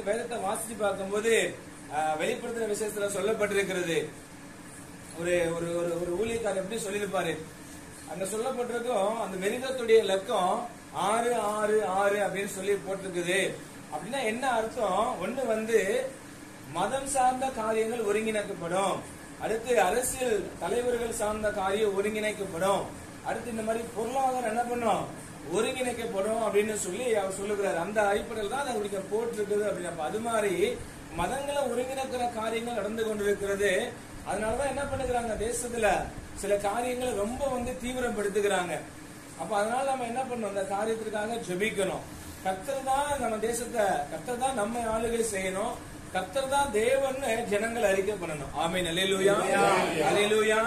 வேதத்தை வாசிச்சு பார்க்கும்போது வெளிப்படுத்துற விஷயத்துல சொல்லப்பட்டிருக்கிறது. ஒரு ஒரு ஒரு ஊழியக்காரர் எப்படி சொல்லியிருப்பாரு, அங்க சொல்லப்பட்டிருக்கும், அந்த மிருகத்துடைய லக்கம் 666 அப்படின்னு சொல்லி போட்டிருக்குது. அப்படின்னா என்ன அர்த்தம்? ஒண்ணு மதம் சார்ந்த காரியங்கள் ஒருங்கிணைக்கப்படும், அடுத்து அரசியல் தலைவர்கள் சார்ந்த காரியம் ஒருங்கிணைக்கப்படும், அடுத்து இந்த மாதிரி பொருளாதாரம் என்ன பண்ணும், ஒருங்கிணைக்கப்படும் அப்படின்னு சொல்லி அவர் சொல்லுகிறார். அந்த அடிப்படையில் தான் அதை போட்டிருக்குது அப்படின்னு. அது மாதிரி மதங்களை ஒருங்கிணைக்கிற காரியங்கள் நடந்து கொண்டிருக்கிறது. அதனாலதான் என்ன பண்ணுகிறாங்க, தேசத்துல சில காரியங்களை ரொம்ப தீவிரப்படுத்துகிறாங்க. அப்ப அதனால நம்ம என்ன பண்ணணும், அந்த காரியத்திற்காக ஜெபிக்கணும். கர்த்தர் தான் நம்ம தேசத்தை, கர்த்தர் தான் நம்ம ஆளுகை செய்யணும், கர்த்தர் தான் தேவன் ஜனங்கள் அறிக்கை பண்ணணும். ஆமென். அல்லேலூயா, அல்லேலூயா.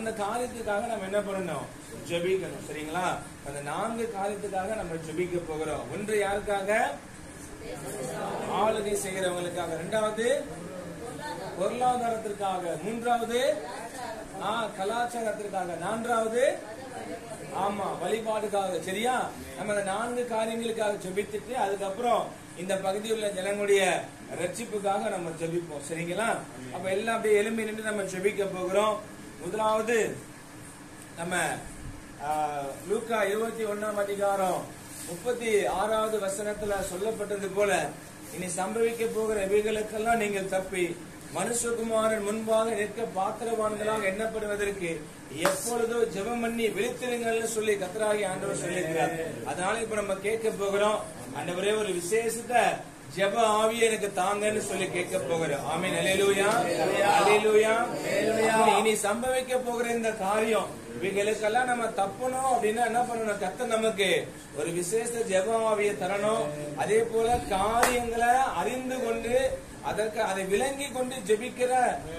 இந்த காரியத்துக்காக நம்ம என்ன பண்ணணும், ஜெபிக்கணும். சரிங்களா? அந்த 4 காரியத்துக்காக நம்ம ஜெபிக்க போகிறோம். ஒன்று யாருக்காக? ஆளுகை செய்கிறவங்களுக்காக. 2வது பொருளாதாரத்திற்காக. 3வது கலாச்சாரத்திற்காக. 4வது வழிபாடுக்காக. சரியா? நம்ம அந்த 4 காரியங்களுக்காக ஜெபித்துட்டு அதுக்கப்புறம் இந்த பகுதியில் உள்ள ஜனங்களுடைய ரட்சிப்புக்காக நம்ம ஜெபிப்போம். சரிங்களா? அப்ப எல்லாம் அப்படியே எழும்பி நின்று நம்ம ஜெபிக்க போகிறோம். முதலாவது நம்ம லூக்கா 21ஆம் அதிகாரம் 36வது வசனத்துல சொல்லப்பட்டது போல, இனி சம்பவிக்க போகிற இவைகளுக்கெல்லாம் நீங்கள் தப்பி மனுஷகுமாரன் முன்பாக நிற்க பாத்திரவான்களாக எண்ணப்படுவதற்கு எப்பொழுதோ ஜெபம் பண்ணி விழித்திருங்கள்னு சொல்லி கர்த்தராகிய ஆண்டவர் சொல்லியிருக்கிறார். அதனால இப்ப நம்ம கேட்க போகிறோம், ஆண்டவரே ஒரு விசேஷத்தை ஜெப ஆவியை எனக்கு தாங்கன்னு சொல்லி கேட்க போகிறோம். ஆமென். அல்லேலூயா, அல்லேலூயா. இனி சம்பவிக்க போகிற இந்த காரியம் இவைகளுக்கெல்லாம் நம்ம தப்பணும் அப்படின்னா என்ன பண்ணணும், கர்த்தர் நமக்கு ஒரு விசேஷ ஜெப ஆவியை தரணும். அதே போல காரியங்களை அறிந்து கொண்டு அதற்கு அதை விளங்கி கொண்டு ஜெபிக்கிற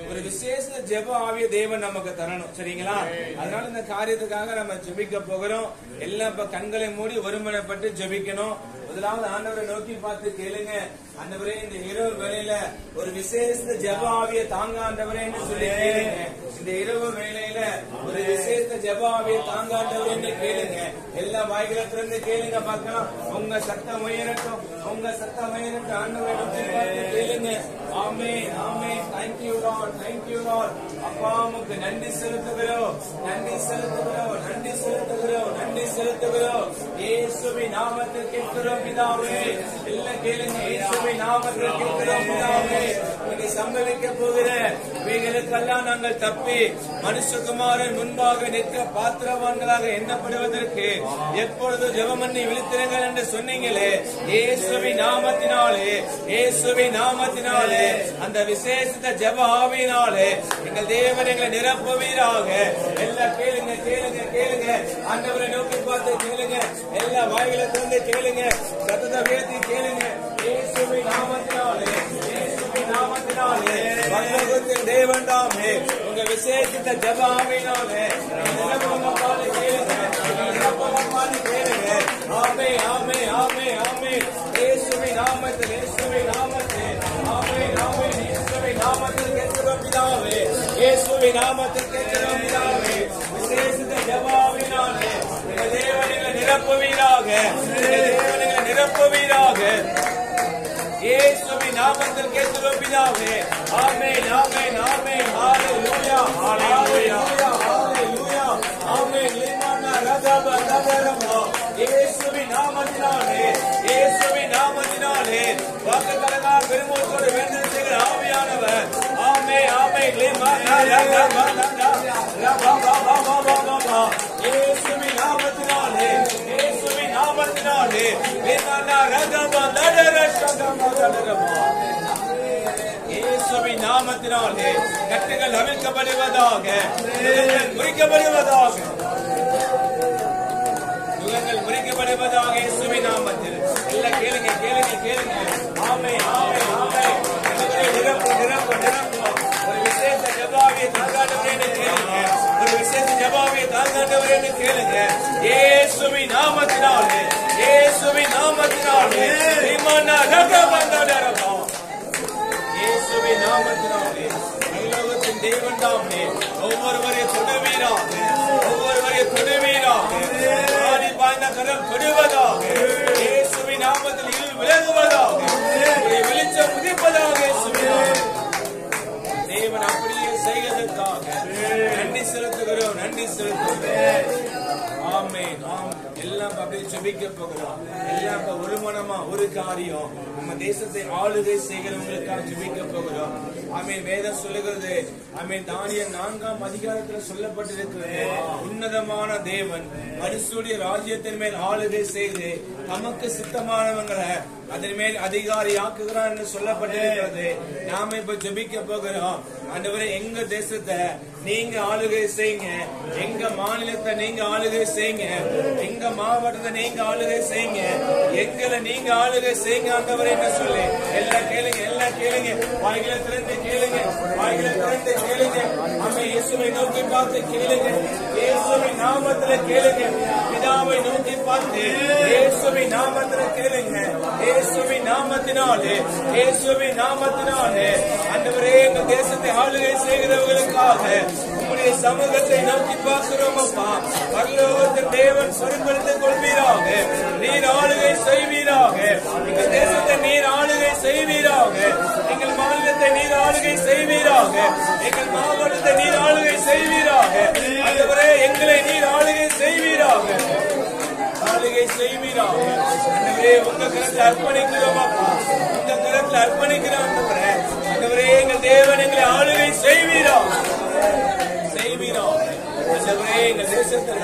ஒரு விசேஷ ஜெப ஆவிய தேவன் நமக்கு தரணும். சரிங்களா? அதனால இந்த காரியத்துக்காக நம்ம ஜெபிக்க போகிறோம். எல்லாம் இப்ப கண்களை மூடி ஒருமனப்பட்டு ஜெபிக்கணும். முதலாவது ஆண்டவரை நோக்கி பார்த்து கேளுங்க, ஆண்டவரே இந்த இரவு வேளையில ஒரு விசேஷ ஜெப ஆவிய தாங்க ஆண்டவரே என்று சொல்லி கேளுங்க. இந்த இரவு வேளையில ஒரு விசேஷ ஜெப ஆவிய தாங்க ஆண்டவரே என்று கேளுங்க. எல்லா வாய்களை திறந்து கேளுங்க பார்க்கலாம். உங்க சத்தம் உயரட்டும், உங்க சத்தம் உயரட்டும். ஆண்டவரை நோக்கி பார்த்து கேளுங்க. ஆமென், ஆமென். Thank you Lord, thank you Lord. அப்பா உமக்கு நன்றி செலுத்துகிறோம், நன்றி செலுத்துகிறோம், நன்றி செலுத்துகிறோம், நன்றி செலுத்துகிறோம். இயேசுவின் நாமத்தில் கேட்கிறோம் பிதாவே. எல்லாம் கேளுங்க, இயேசுவின் நாமத்தில் கேட்கிறோம் பிதாவே. இனி சம்பவிக்க போகிற இவைகளுக்கெல்லாம் நாங்கள் தப்பி மனுஷகுமாரன் முன்பாக நிற்க பாத்திரவான்களாக எண்ணப்படுவதற்கு எப்பொழுது ஜெபம் பண்ணி விழித்திருங்கள் என்று சொன்னீங்களே, இயேசுவின் நாமத்தினாலே, இயேசுவின் நாமத்தினாலே, அந்த விசேஷ ஜெப ஆவியினாலே எங்கள் தேவன் எங்களை நிரப்புவீராக. எல்லாம் கேளுங்க, கேளுங்க, கேளுங்க. ஆண்டவரை நோக்கி பார்த்து கேளுங்க. எல்லா வாய்களை திறந்து கேளுங்க, சத்தத்தை உயர்த்தி கேளுங்க. இயேசுவின் நாமத்தினாலே, இயேசுவின் நாமத்தினாலே பரலோகத்தின் தேவன் தாமே உங்க விசேஷித்த ஜெப ஆவியினாலே நிரப்புவீராக. கேளுங்க, நிரப்புவீராக கேளுங்க. ஆமென், ஆமென், ஆமென், ஆமென். இயேசுவின் நாமத்தில், இயேசுவின் நாமத்தில். ஆமென், ஆமென். இயேசுவின் நாமத்தில் கேட்கிறோம் பிதாவே, இயேசுவின் நாமத்தில் கேட்கிறோம் பிதாவே. விசேஷித்த ஜெப ஆவியினாலே எங்கள் தேவனை நிரப்புவீராக, தேவனை நிரப்புவீராக. இயேசுவின் நாமத்தில் கேட்கிறோம் பிதாவே. ஆமென், ஆமென், ஆமென். ஹalleluya, ஹalleluya, ஹalleluya. ஆமென். லிமானா ரதப ரதரமோ. இயேசுவின் நாமத்தினாலே, இயேசுவின் நாமத்தினாலே இயேசுவின் நாமத்தினாலே இயேசுவின் நாமத்தினாலே இயேசுவின் நாமத்தினாலே கட்டுகள் அவிழ்க்கப்படுவதாக, முறிக்கப்படுவதாக, யுகங்கள் முறிக்கப்படுவதாக இயேசுவின் நாமத்தில். எல்லாம் கேளுங்க கேளுங்க கேளுங்க. ஆமே ஆமே ஆமே. நிரப்பு நிரப்பு நிரப்பு. ஒரு விசேஷ ஜபாவியை தாங்காண்டவரே கேளுங்க. ஒரு விசேஷ ஜபாவியை தாங்காண்டவரே கேளுங்க. இயேசுவின் நாமத்தினாலே இயேசுவின் நாமத்தினாலே இயேசுவின் நாமத்தினாலே பரலோகத்தின் தேவன் தாமே ஒவ்வொருவரையும் தொடுவீராக, ஒவ்வொருவரையும் தொடுவீராக. ஆடி பாய்ந்த கரம் தொடுவதாக, இயேசுவின் நாமத்தில் இருள் விலகுவதாக, வெளிச்சம் உதிப்பதாக. தேவன் அப்படியே செய்வதற்காக நன்றி செலுத்துகிறோம், நன்றி செலுத்துகிறோம். ஆமென். எல்லாம் அப்படியே ஜெபிக்க போகிறோம். எல்லாம் ஒரு மனமா ஒரு காரியம் நம்ம தேசத்தை ஆளுகை செய்கிறவங்களுக்காக ஜெபிக்க போகிறோம். ஆமென். வேதம் சொல்லுகிறது, ஆமென், தானியேல் 4ஆம் அதிகாரத்தில் சொல்லப்பட்டிருக்கிறது, உன்னதமான தேவன் மனுஷனுடைய ராஜ்யத்தின் மேல் ஆளுகை செய்து நமக்கு சித்தமானவங்களை அதன் மேல் அதிகாரி ஆக்குகிறார் என்று சொல்லப்பட்டிருக்கிறது. நாம இப்ப ஜெபிக்க போகிறோம். ஆண்டவரே, எங்க தேசத்தை நீங்க ஆளுகை செய்யுங்க, எங்க மாநிலத்தை நீங்க ஆளுகை செய்யுங்க, எங்க மாவட்டத்தை நீங்க ஆளுகை செய்யுங்க, எங்களை நீங்க ஆளுகை செய்யுங்க ஆண்டவரே என்று சொல்லி எல்லாம் கேளுங்க, எல்லாம் கேளுங்க. வாய்களை திறந்து கேளுங்க, வாய்களை திறந்து கேளுங்க. ஆமே, இயேசுவை நோக்கி பார்த்து கேளுங்க, இயேசுவின் நாமத்துல கேளுங்க. பிதாவை நோக்கி பார்த்து இயேசுவின் நாமத்துல கேளுங்க. இயேசுவின் நாமத்தினாலே இயேசுவின் நாமத்தினாலே ஆண்டவரே, எங்க தேசத்தை ஆளுகை செய்கிறவர்களுக்காக உங்களுடைய சமூகத்தை நோக்கி பார்க்கிறோம் அப்பா. பரலோகத்தின் தேவன் பொறுப்படுத்திக் கொள்வீராக, நீர் ஆளுகை செய்வீராக. எங்கள் தேசத்தை நீர் ஆளுகை செய்வீராக, எங்கள் மாநிலத்தை நீர் ஆளுகை செய்வீராக, எங்கள் மாவட்டத்தை நீர் ஆளுகை செய்வீராக. ஆண்டவரே, எங்களை நீர் ஆளுகை செய்வீராக, ஆளுகை செய்வீராக. ஆண்டவரே, உங்க கரத்தில் அர்ப்பணிக்கிறோம் அப்பா, உங்க கரத்தில் அர்ப்பணிக்கிறோம் ஆண்டவரே. ஆண்டவரே, எங்கள் தேவன் எங்களை ஆளுகை செய்வீராக, செய்வீராக. ஆண்டவரே, எங்கள் தேசத்துல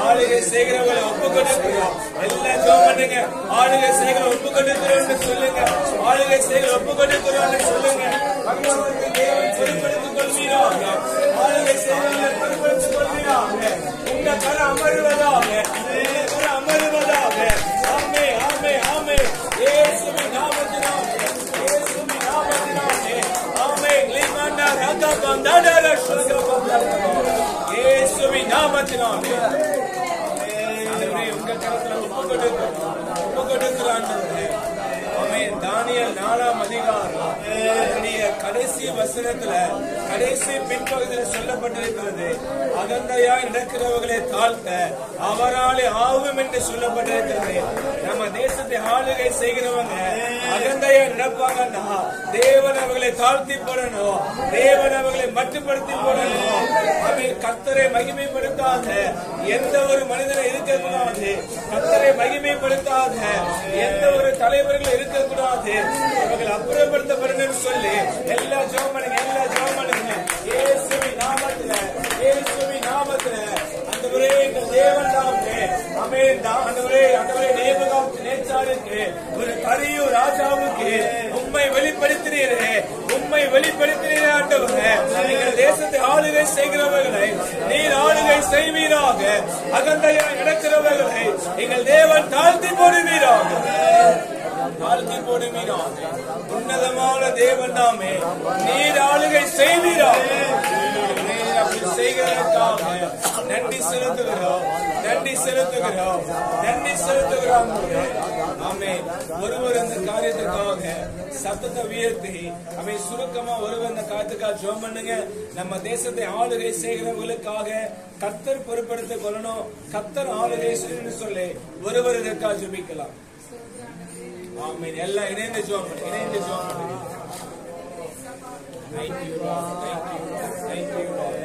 ஆளுகை செய்கிறவங்களை ஒப்புக்கொண்டிருக்கிறோம். எல்லாம் ஜெபம் பண்ணுங்க. ஆளுகை செய்கிற ஒப்புக்கொண்டிருக்கிறோம் சொல்லுங்க, ஆளுகை செய்கிற ஒப்புக்கொண்டிருக்கிறோம் சொல்லுங்க. பரலோகத்தின் தேவன் பொறுப்படுத்திக் கொள்வீராக, ஆளுகை செய்கிறவர்களை பொறுப்படுத்திக் கொள்வீராக. உங்க கரம் அமருவதாக, உங்க கரம் அமருவதாக. ஆமே ஆமே ஆமே. இயேசுவின் நாமத்தினாலே இயேசுவின் நாமத்தினாலே ஆமே. லிமாண்டா ராகா பந்தாடா ரஷோகா பந்தாடா இயேசுவின் நாமத்தினாலே ஆண்டவரே, உங்க கரத்துல ஒப்புக்கொண்டிருக்கிறோம் ஆண்டவரே. ஆமென். தானியேல் 4ஆம் அதிகாரம் கடைசி வசனத்துல கடைசி பின்பகுதியில் சொல்லப்பட்டிருக்கிறது, அகந்தையாய் நடக்கிறவர்களை தாழ்த்த அவராலே ஆகும் என்று சொல்லப்பட்டிருக்கிறது. நம்ம தேசத்தை ஆளுகை செய்கிறவங்க அகந்தையாய் நடப்பாங்கன்னா தேவன் அவர்களை தாழ்த்தி போடணும், தேவன் அவர்களை மட்டுப்படுத்தி போடணும். அவன் கர்த்தரை மகிமைப்படுத்தாத எந்த ஒரு மனிதனை இருக்கக்கூடாது, கர்த்தரை மகிமைப்படுத்தாத எந்த ஒரு தலைவர்கள் இருக்கக்கூடாது, அவர்கள் அப்புறப்படுத்தப்படணும் சொல்லி எல்லா ஜெபம் பண்ணுங்க, எல்லா ஜெபம் பண்ணுங்க. இயேசுவின் நாமத்துல இயேசுவின் நாமத்துல ஆண்டவரே, எங்கள் தேவன் தாமே ஆமென். ஆண்டவரே, ஆண்டவரே, நேச்சாருக்கு ஒரு கரியூர் ராஜாவுக்கு உம்மை வெளிப்படுத்தினீரே, உம்மை வெளிப்படுத்தினீரே ஆண்டவரே. எங்கள் தேசத்தை ஆளுகை செய்கிறவர்களை நீர் ஆளுகை செய்வீராக, அகந்தையாய் நடக்கிறவர்களை எங்கள் தேவன் தாழ்த்தி போடுவீராக, தாழ்த்தி போடுவீராக. உன்னதமான தேவன் தாமே நீர் ஆளுகை செய்வீராக. செய்கிறதற்காக நன்றி செலுத்துகிறோம், நன்றி செலுத்துகிறோம், நன்றி செலுத்துகிறோம். ஆமென். ஒருவர் அந்த காரியத்திற்காக சத்தத்தை உயர்த்தி அவை சுருக்கமா ஒருவர் அந்த காரியத்துக்காக ஜெபம் பண்ணுங்க. நம்ம தேசத்தை ஆளுகை செய்கிறவர்களுக்காக கர்த்தர் பொறுப்படுத்திக் கொள்ளணும், கர்த்தர் ஆளுகை செய்யணும்னு சொல்லி ஒருவர் இதற்காக ஜெபிக்கலாம். ஆமென். எல்லாம் இணைந்து ஜெபம் பண்ணுங்க, இணைந்து ஜெபம் பண்ணுங்க. Thank you, Lord. Thank you, Lord. Thank you, Lord.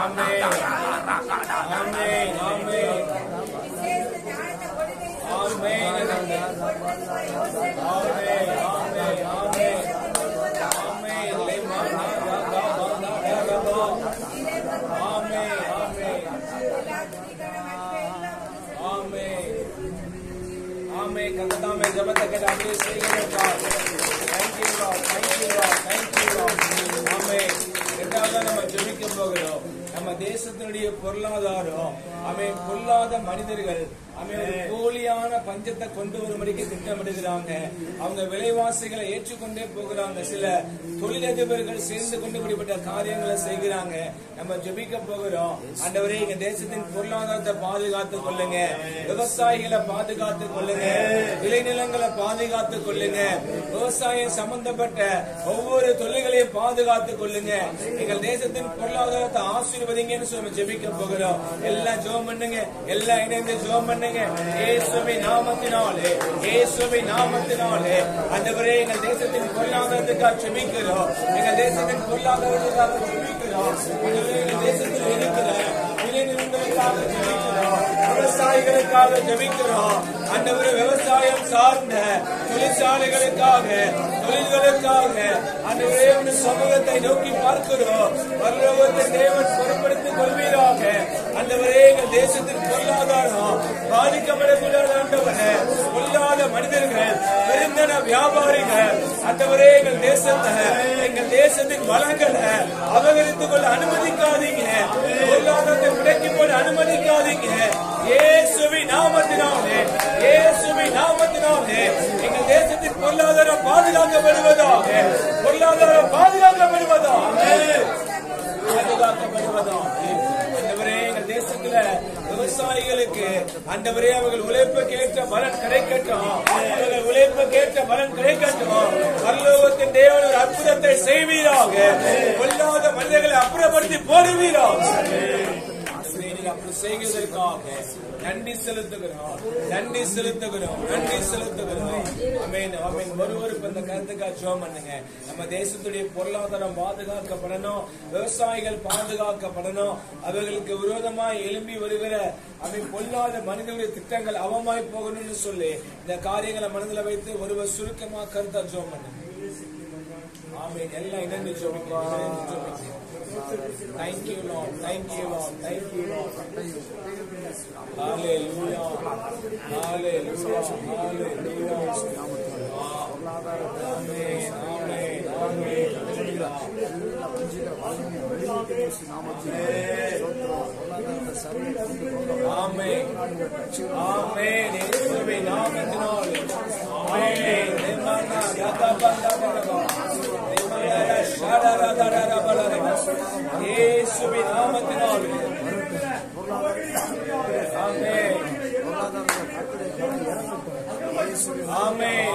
ஆமென் ஆமென் ஆமென் விசேஷ ஞான கொள்கை ஆமென் ஆமென் ஆமென் ஆமென் கத்ததாமே ஜபத்தை கேட்டு அப்படியே செய்கிறோம். Thank you Lord, thank you Lord, thank you Lord. ஆமென். இரண்டாவது நம்ம ஜெபிக்க போகிறோம். நம்ம தேசத்தினுடைய பொருளாதாரம் ஆமென் பொல்லாத மனிதர்கள் ஆமென் போலியான பஞ்சத்தை கொண்டு வரும்படிக்கு திட்டமிடுகிறாங்க. அவங்க விலைவாசிகளை ஏற்றுக்கொண்டே போகிறாங்க. சில தொழிலதிபர்கள் சேர்ந்து கொண்டு இப்படிப்பட்ட காரியங்களை செய்கிறாங்க. நம்ம ஜெபிக்க போகிறோம். ஆண்டவரே எங்க தேசத்தின் பொருளாதாரத்தை பாதுகாத்துக் கொள்ளுங்க, விவசாயிகளை பாதுகாத்துக் கொள்ளுங்க, விளைநிலங்களை பாதுகாத்துக் கொள்ளுங்க, விவசாயம் சம்பந்தப்பட்ட ஒவ்வொரு தொழில்களையும் பாதுகாத்துக் கொள்ளுங்க. எங்கள் தேசத்தின் பொருளாதாரத்தை ஆசீர்வதிங்கன்னு சொல்லி ஜெபிக்க போகிறோம். எல்லாம் ஜெபம் பண்ணுங்க, எல்லாம் இணைந்து ஜெபம் பண்ணுங்க. இயேசுவின் நாமத்தினாலே, இயேசுவின் நாமத்தினாலே ஆண்டவரே எங்கள் தேசத்தின் பொருளாதாரத்துக்காக ஜெபிக்கிறோம். எங்கள் தேசத்தின் பொருளாதாரத்துக்காக ஜெபிக்கிறோம். எங்கள் தேசத்தில் இருக்கிற விளைநிலங்களுக்காக ஜெபிக்கிறோம், விவசாயிகளுக்காக ஜெபிக்கிறோம். ஆண்டவரே விவசாயம் சார்ந்த தொழிற்சாலைகளுக்காக, தொழில்களுக்காக ஆண்டவரே உங்க சமூகத்தை நோக்கி பார்க்கிறோம். பரலோகத்தை தேவன் பொறுப்படுத்திக் கொள்வீராக. ஆண்டவரே எங்கள் தேசத்தின் பொருளாதாரம் பாதிக்கப்படக்கூடாது. ஆண்டவரே பொல்லாத மனிதர்கள், பெருந்தன வியாபாரிகள் ஆண்டவரே எங்கள் தேசத்தை, எங்கள் தேசத்தின் வளங்களை அபகரித்துக் கொள்ள அனுமதிக்காதீங்க. பொருளாதாரத்தை முடக்கி போட அனுமதிக்காதீங்க. இயேசுவின் நாமத்தினாலே, இயேசுவின் நாமத்தினாலே எங்கள் தேசத்தின் பொருளாதாரம் பாதுகாக்கப்படுவதாக, பொருளாதாரம் பாதுகாக்கப்படுவதாக, பாதுகாக்கப்படுவதாக. ஆண்டவரே எங்கள் தேசத்துல விவசாயிகளுக்கு ஆண்டவரே அவர்கள் உழைப்புக்கேற்ற பலன் கிடைக்கட்டும், அவர்கள் உழைப்புக்கேற்ற பலன் கிடைக்கட்டும். பரலோகத்தின் தேவன் ஒரு அற்புதத்தை செய்வீராக. பொல்லாத மனிதர்களை அப்புறப்படுத்தி போடுவீராக. அப்படி செய்வதற்காக நன்றி செலுத்துகிறோம், நன்றி செலுத்துகிறோம், நன்றி செலுத்துகிறோம். ஆமென் ஆமென். ஒருவருக்கு இந்த கருத்துக்காக ஜெபம் பண்ணுங்க. நம்ம தேசத்துடைய பொருளாதாரம் பாதுகாக்கப்படணும், விவசாயிகள் பாதுகாக்கப்படணும். அவர்களுக்கு விரோதமாய் எழும்பி வருகிற அவன் பொல்லாத மனிதனுடைய திட்டங்கள் அவமாய் போகணும்னு சொல்லி இந்த காரியங்களை மனதில் வைத்து ஒருவர் சுருக்கமா கருத்தா ஜெபம் பண்ணுங்க. ஆமென். எல்லாம் இணைந்து ஜெபிக்கிறோம். Thank you Lord, thank you Lord, thank you Lord. Hallelujah, hallelujah, hallelujah. Amen, amen, amen. Amen, amen. இயேசுவின் நாமத்தினாலே ஆமென். தேவனா யதபந்தபரபா இயேசுவின் நாமத்தினாலே ஆமென்,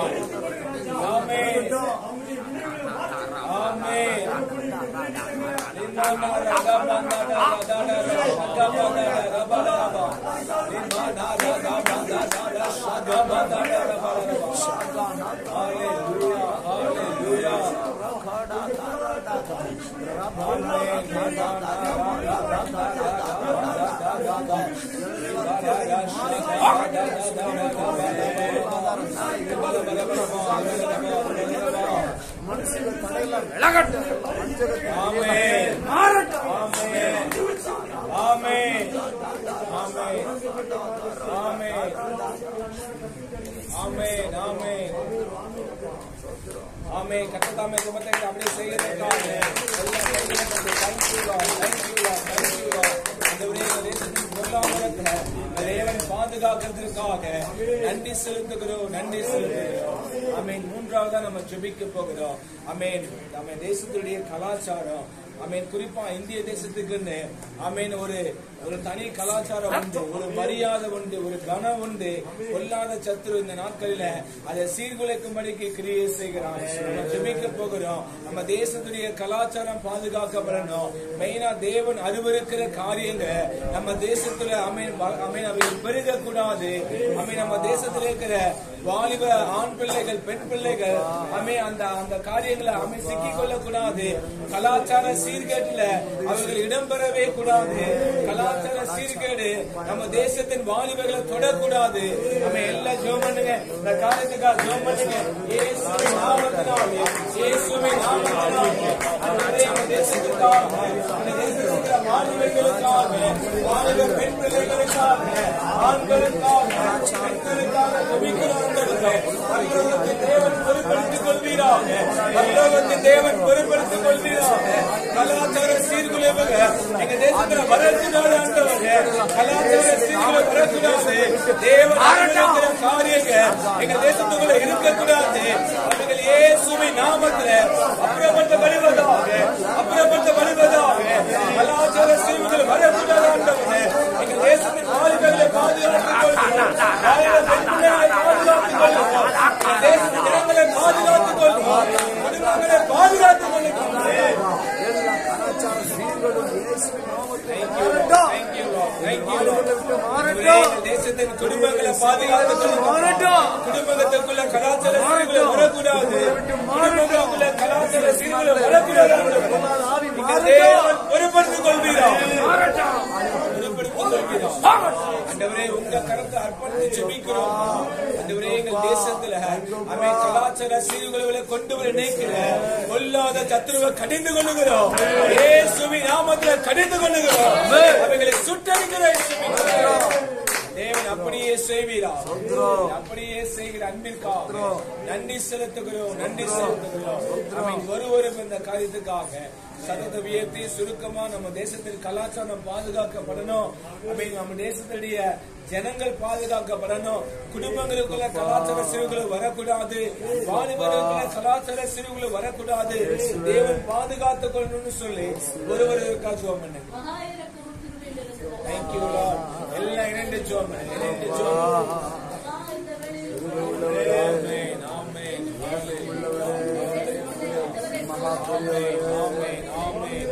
ஆமென், ஆமென், ஆமென். கட்டதாமே ஜெபத்தை அப்படியே செய்கிறதற்காக தேவன் பாதுகாக்கிறதுக்காக நன்றி செலுத்துகிறோம், நன்றி செலுத்துகிறோம். ஆமென். மூன்றாவதா நம்ம ஜெபிக்க போகிறோம். ஆமென். நம்ம தேசத்துடைய கலாச்சாரம் ஆமென், குறிப்பா இந்திய தேசத்துக்குன்னு ஆமென் ஒரு தனி கலாச்சாரம் உண்டு, ஒரு மரியாதை உண்டு, ஒரு கனம் உண்டு. கொல்லாத சத்துரு இந்த நாட்களில அதை சீர்குலைக்கும்படிக்கு கிரியை செய்கிறான். நம்ம ஜெபிக்க போகிறோம். நம்ம தேசத்துடைய கலாச்சாரம் பாதுகாக்கப்படணும். மெயினா தேவன் அருவருக்கிற காரியங்கள் நம்ம தேசத்துல அவை பெருக கூடாது. நம்ம தேசத்துல இருக்கிற வாலிப ஆண் பிள்ளைகள், பெண் பிள்ளைகள் அந்த காரியங்களை சிக்கிக் கொள்ளக்கூடாது. கலாச்சார சீர்கேட்டுல அவர்கள் இடம்பெறவே கூடாது. கலாச்சார சீர்கேடு நம்ம தேசத்தின் வாலிபர்களை தொடக்கூடாது. நம்ம எல்லாம் ஜெபம் பண்ணுங்க. இந்த காரியத்துக்காக ஜெபம் பண்ணுங்க. இயேசுவின் நாமத்தினாலே, இயேசுவின் நாமத்தினாலே நம்ம தேசத்துக்காக, இந்த தேசத்தில் வாலிபர்களுக்காக, வாலிப பெண் பிள்ளைகளுக்காக, ஆண்களுக்காக, பெண்களுக்காக பரலோகத்தின் தேவன் பொறுப்படுத்திக் கொள்வீராக. பரலோகத்தின் தேவன் பொறுப்படுத்திக் கொள்வீராக. கலாச்சார சீர்குலைவுக எங்க தேசத்துல வரக்கூடாது. ஆண்டவரே, கலாச்சார சீர்குலை வரக்கூடாது. தேவன் இருக்கிற காரியங்கள் எங்க தேசத்துக்குள்ள இருக்கக்கூடாது. அவர்கள் இயேசுவின் நாமத்துல அப்புறப்பட்ட வருவதாக, அப்புறப்பட்ட வருவதாக. கலாச்சார சீர்குலை வரக்கூடாது. ஆண்டவரே, எங்க தேசத்தின் வாலிபர்களை பாதுகாத்துக் கொள்கிறோம். தேசத்தின் ஜனங்களை பாதுகாத்துக் கொள்கிறோம். குடும்பங்களை பாதுகாத்துக் கொள்கிறோம். தேசத்தின் குடும்பங்களை பாதுகாத்துக் கொள்கிறோம். குடும்பத்துக்குள்ள கலாச்சார சீர்குலை வரக்கூடாது. குடும்பத்துக்குள்ள கலாச்சார சீர்குலை வரக்கூடாது. பொறுப்படுத்திக் கொள்வீரா? ஆண்டவரே, உங்க கருத்தை அர்ப்பணித்து ஜெபிக்கிறோம். ஆண்டவரே, எங்கள் தேசத்துல அவை கலாச்சார சீர்குலைகளை கொண்டு வர நினைக்கிற கொல்லாத சத்துருவை கடிந்து கொள்ளுகிறோம். இயேசுவின் நாமத்துல கடிந்து கொள்ளுகிறோம். அவைகளை சுட்டரிக்கிற தேவன் அப்படியே செய்வீரா? அப்படியே செய்கிற அன்பிற்காக நன்றி செலுத்துகிறோம். நன்றி செலுத்துகிறோம். அவன் ஒருவரும் இந்த காரியத்துக்காக சதத்தை உயர்த்தி சுருக்கமா நம்ம தேசத்தில் கலாச்சாரம் பாதுகாக்கப்படணும். நம்ம தேசத்துடைய ஜனங்கள் பாதுகாக்கப்படணும். குடும்பங்களுக்குள்ள கலாச்சார சிறுகளை வரக்கூடாது. வாலிபர்களுக்குள்ள கலாச்சார சிறுகளை வரக்கூடாது. தேவன் பாதுகாத்துக் கொள்ளணும்னு சொல்லி ஒருவருக்காக ஜெபம் பண்ணுங்க. Thank you Lord. எல்லாம் இணைந்து ஜெபம், இணைந்து ஜெபம். ஆமென், ஆமென்.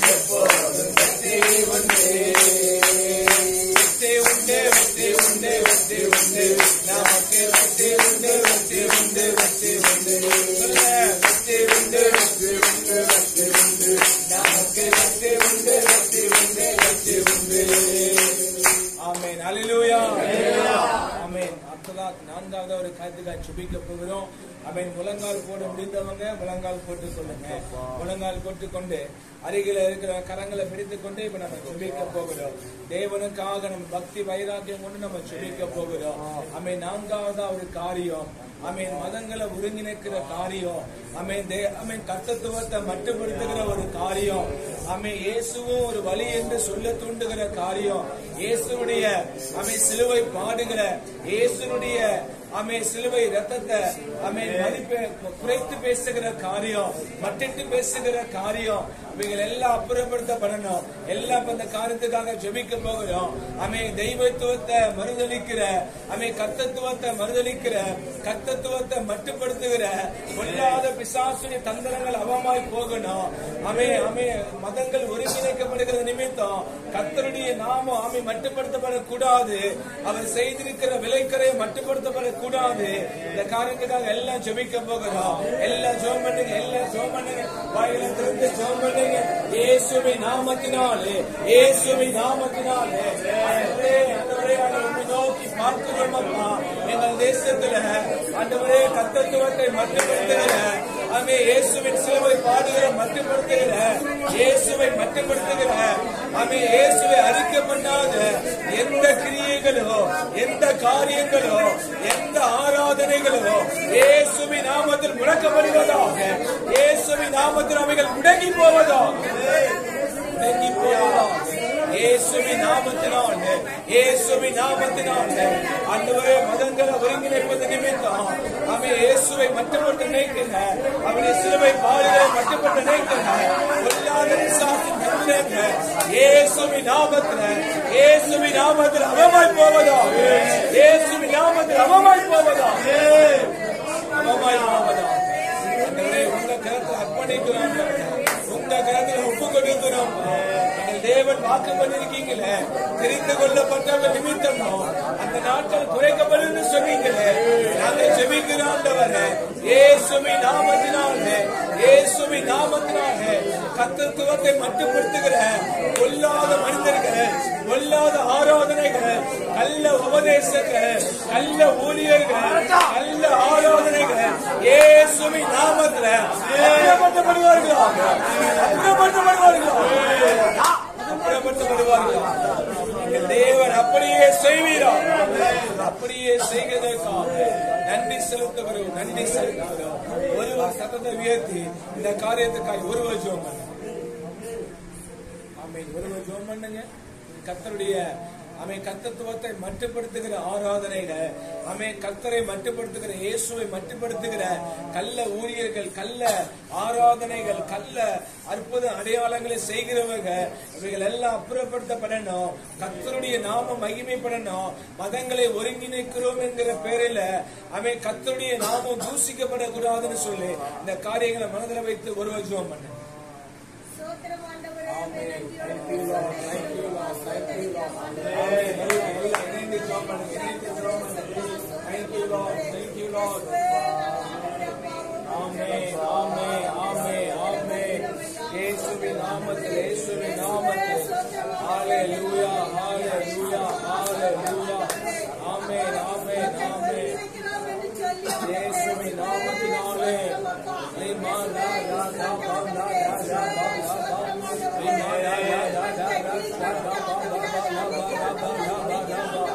எப்போதும் காரியத்துக்காக ஜெபிக்க போகிறோம். அவன் முழங்கால் போட முடிந்தவங்க முழங்கால் போட்டுக் கொள்ளுங்க. முழங்கால் போட்டுக்கொண்டு அருகில இருக்கிற கரங்களை பிடித்துக் கொண்டு இப்ப நம்ம ஜெபிக்க போகிறோம். தேவனுக்காக நம்ம பக்தி வைராக்கியம் கொண்டு நம்ம ஜெபிக்க போகிறோம். அவன் நான்காவதா ஒரு காரியம், அவன் மதங்களை ஒருங்கிணைக்கிற காரியம், அவன் கர்த்தத்துவத்தை மட்டுப்படுத்துகிற ஒரு காரியம், அவன் இயேசுவும் ஒரு வழி என்று சொல்ல தூண்டுகிற காரியம், இயேசுடைய அவன் சிலுவை பாடுகிற இயேசுடைய சிலுவை ரத்தத்தை மதிப்பை குறைத்து பேசுகிற காரியம், மட்டிட்டு பேசுகிற காரியம், இவைகள் எல்லாம் அப்புறப்படுத்தப்படணும். எல்லாம் அந்த காரியத்துக்காக ஜெபிக்க போகிறோம். தெய்வத்துவத்தை மறுதளிக்கிற கர்த்தத்துவத்தை மறுதளிக்கிற கர்த்தத்துவத்தை மட்டுப்படுத்துகிற பொல்லாத பிசாசுடைய தந்திரங்கள் அவமாய் போகணும். மதங்கள் ஒருங்கிணைக்கப்படுகிற நிமித்தம் கர்த்தருடைய நாமம் மட்டுப்படுத்தப்படக்கூடாது. அவர் செய்திருக்கிற விலைக்கரையை மட்டுப்படுத்தப்படக்கூடாது. இந்த காரியத்துக்காக எல்லாம் ஜெபிக்க போகிறோம். எல்லாம் ஜெபம் பண்ணுங்க, எல்லாம் ஜெபம் பண்ணுங்க, வாயில திறந்து ஜெபம் பண்ணுங்க. இயேசுவின் நாமத்தினாலே, இயேசுவின் நாமத்தினாலே நோக்கி பார்க்கிறோம். அப்பா, எங்கள் தேசத்துல ஆண்டவரே கர்த்தத்துவத்தை மட்டுப்படுத்துகிற இயேசுவின் சிலுவை பாடுகிற மட்டுப்படுத்துகிற இயேசுவை மட்டுப்படுத்துகிற இயேசுவை அறிக்கை பண்ணாத எந்த கிரியைகளோ எந்த காரியங்களோ எந்த ஆராதனைகளோ இயேசுவின் நாமத்தில் முடக்கப்படுவதாக, இயேசுவின் நாமத்தில் அவைகள் முடங்கி போவதாக, முடங்கி போவதாக. இயேசுவின் நாமத்தினாலே, இயேசுவின் நாமத்தினாலே ஆண்டவரே மதங்களை ஒருங்கிணைப்பது நிமித்தம் இயேசுவை மட்டுப்பட்டு நினைக்கிற அவருடைய சிலுவை பாடுகளை மட்டுப்பட்டு நினைக்கிற பொல்லாத பிசாசின் தந்திரங்கள் இயேசுவின் நாமத்தில், இயேசுவின் நாமத்தில் அவமாய் போவதாக, இயேசுவின் நாமத்தில் அவமாய் போவதாக, அவமாய் போவதாக. உங்க கருத்தில் அர்ப்பணிக்கிறோம், உங்க கருத்தில் ஒப்பு கொடுக்கிறோம். தேவன் வாக்கு பண்ணிருக்கீங்களே, தெரிந்து கொள்ளப்பட்டவர்கள் நிமித்தம் அந்த நாட்கள் குறைக்கப்படும் சொன்னீங்களே. நாங்கள் ஜெபிக்கிறோம் ஆண்டவரே, இயேசுவின் நாமத்தினாலே, இயேசுவின் நாமத்தினாலே கர்த்தத்துவத்தை மட்டுப்படுத்துகிற பொல்லாத மனிதர்கள், பொல்லாத ஆராதனைகள், கள்ள உபதேசங்கள், கள்ள ஊழியர்கள், கள்ள ஆராதனைகள் இயேசுவின் நாமத்தில் அப்புறப்படுத்தப்படுவார்களாக, அப்புறப்படுத்தப்படுவார்களாக, அப்புறப்படுத்தப்படுவார்களாக. தேவன் அப்படியே செய்வீராக, அப்படியே செய்கிறதற்காக நன்றி செலுத்துகிறோம், நன்றி செலுத்துகிறோம். ஒருவர் சத்தத்தை உயர்த்தி இந்த காரியத்துக்காக ஒருவர் ஜெபம் பண்ணுங்க. ஆமென். ஒருவர் ஜெபம் பண்ணுங்க. கர்த்தருடைய கர்த்தத்துவத்தை மட்டுப்படுத்துகிற ஆராதனைகள், கர்த்தரை மட்டுப்படுத்துகிற இயேசுவை மட்டுப்படுத்துகிற கள்ள ஊழியர்கள், கள்ள ஆராதனைகள், கள்ள அற்புத அடையாளங்களை செய்கிறவர்கள், இவைகள் எல்லாம் அப்புறப்படுத்தப்படணும். கர்த்தருடைய நாமம் மகிமைப்படணும். மதங்களை ஒருங்கிணைக்கிறோம் என்கிற பேரில் கர்த்தருடைய நாமம் தூசிக்கப்படக்கூடாதுன்னு சொல்லி இந்த காரியங்களை மனதில் வைத்து ஒருவர் ஜெபம் பண்ணு. இயேசுவின் நாமத்தில், இயேசுவின் நாமத்தில். ஹல்லேலூயா, ஹல்லேலூயா, ஹல்லேலூயா. ஆமென், ஆமென், ஆமென். இயேசுவின் நாமத்தினாலே லிமானா ராதா பாந்தா ராதா பாந்தா லிமானா ராதா ராதா ராதா பாந்தா ராதா ராதா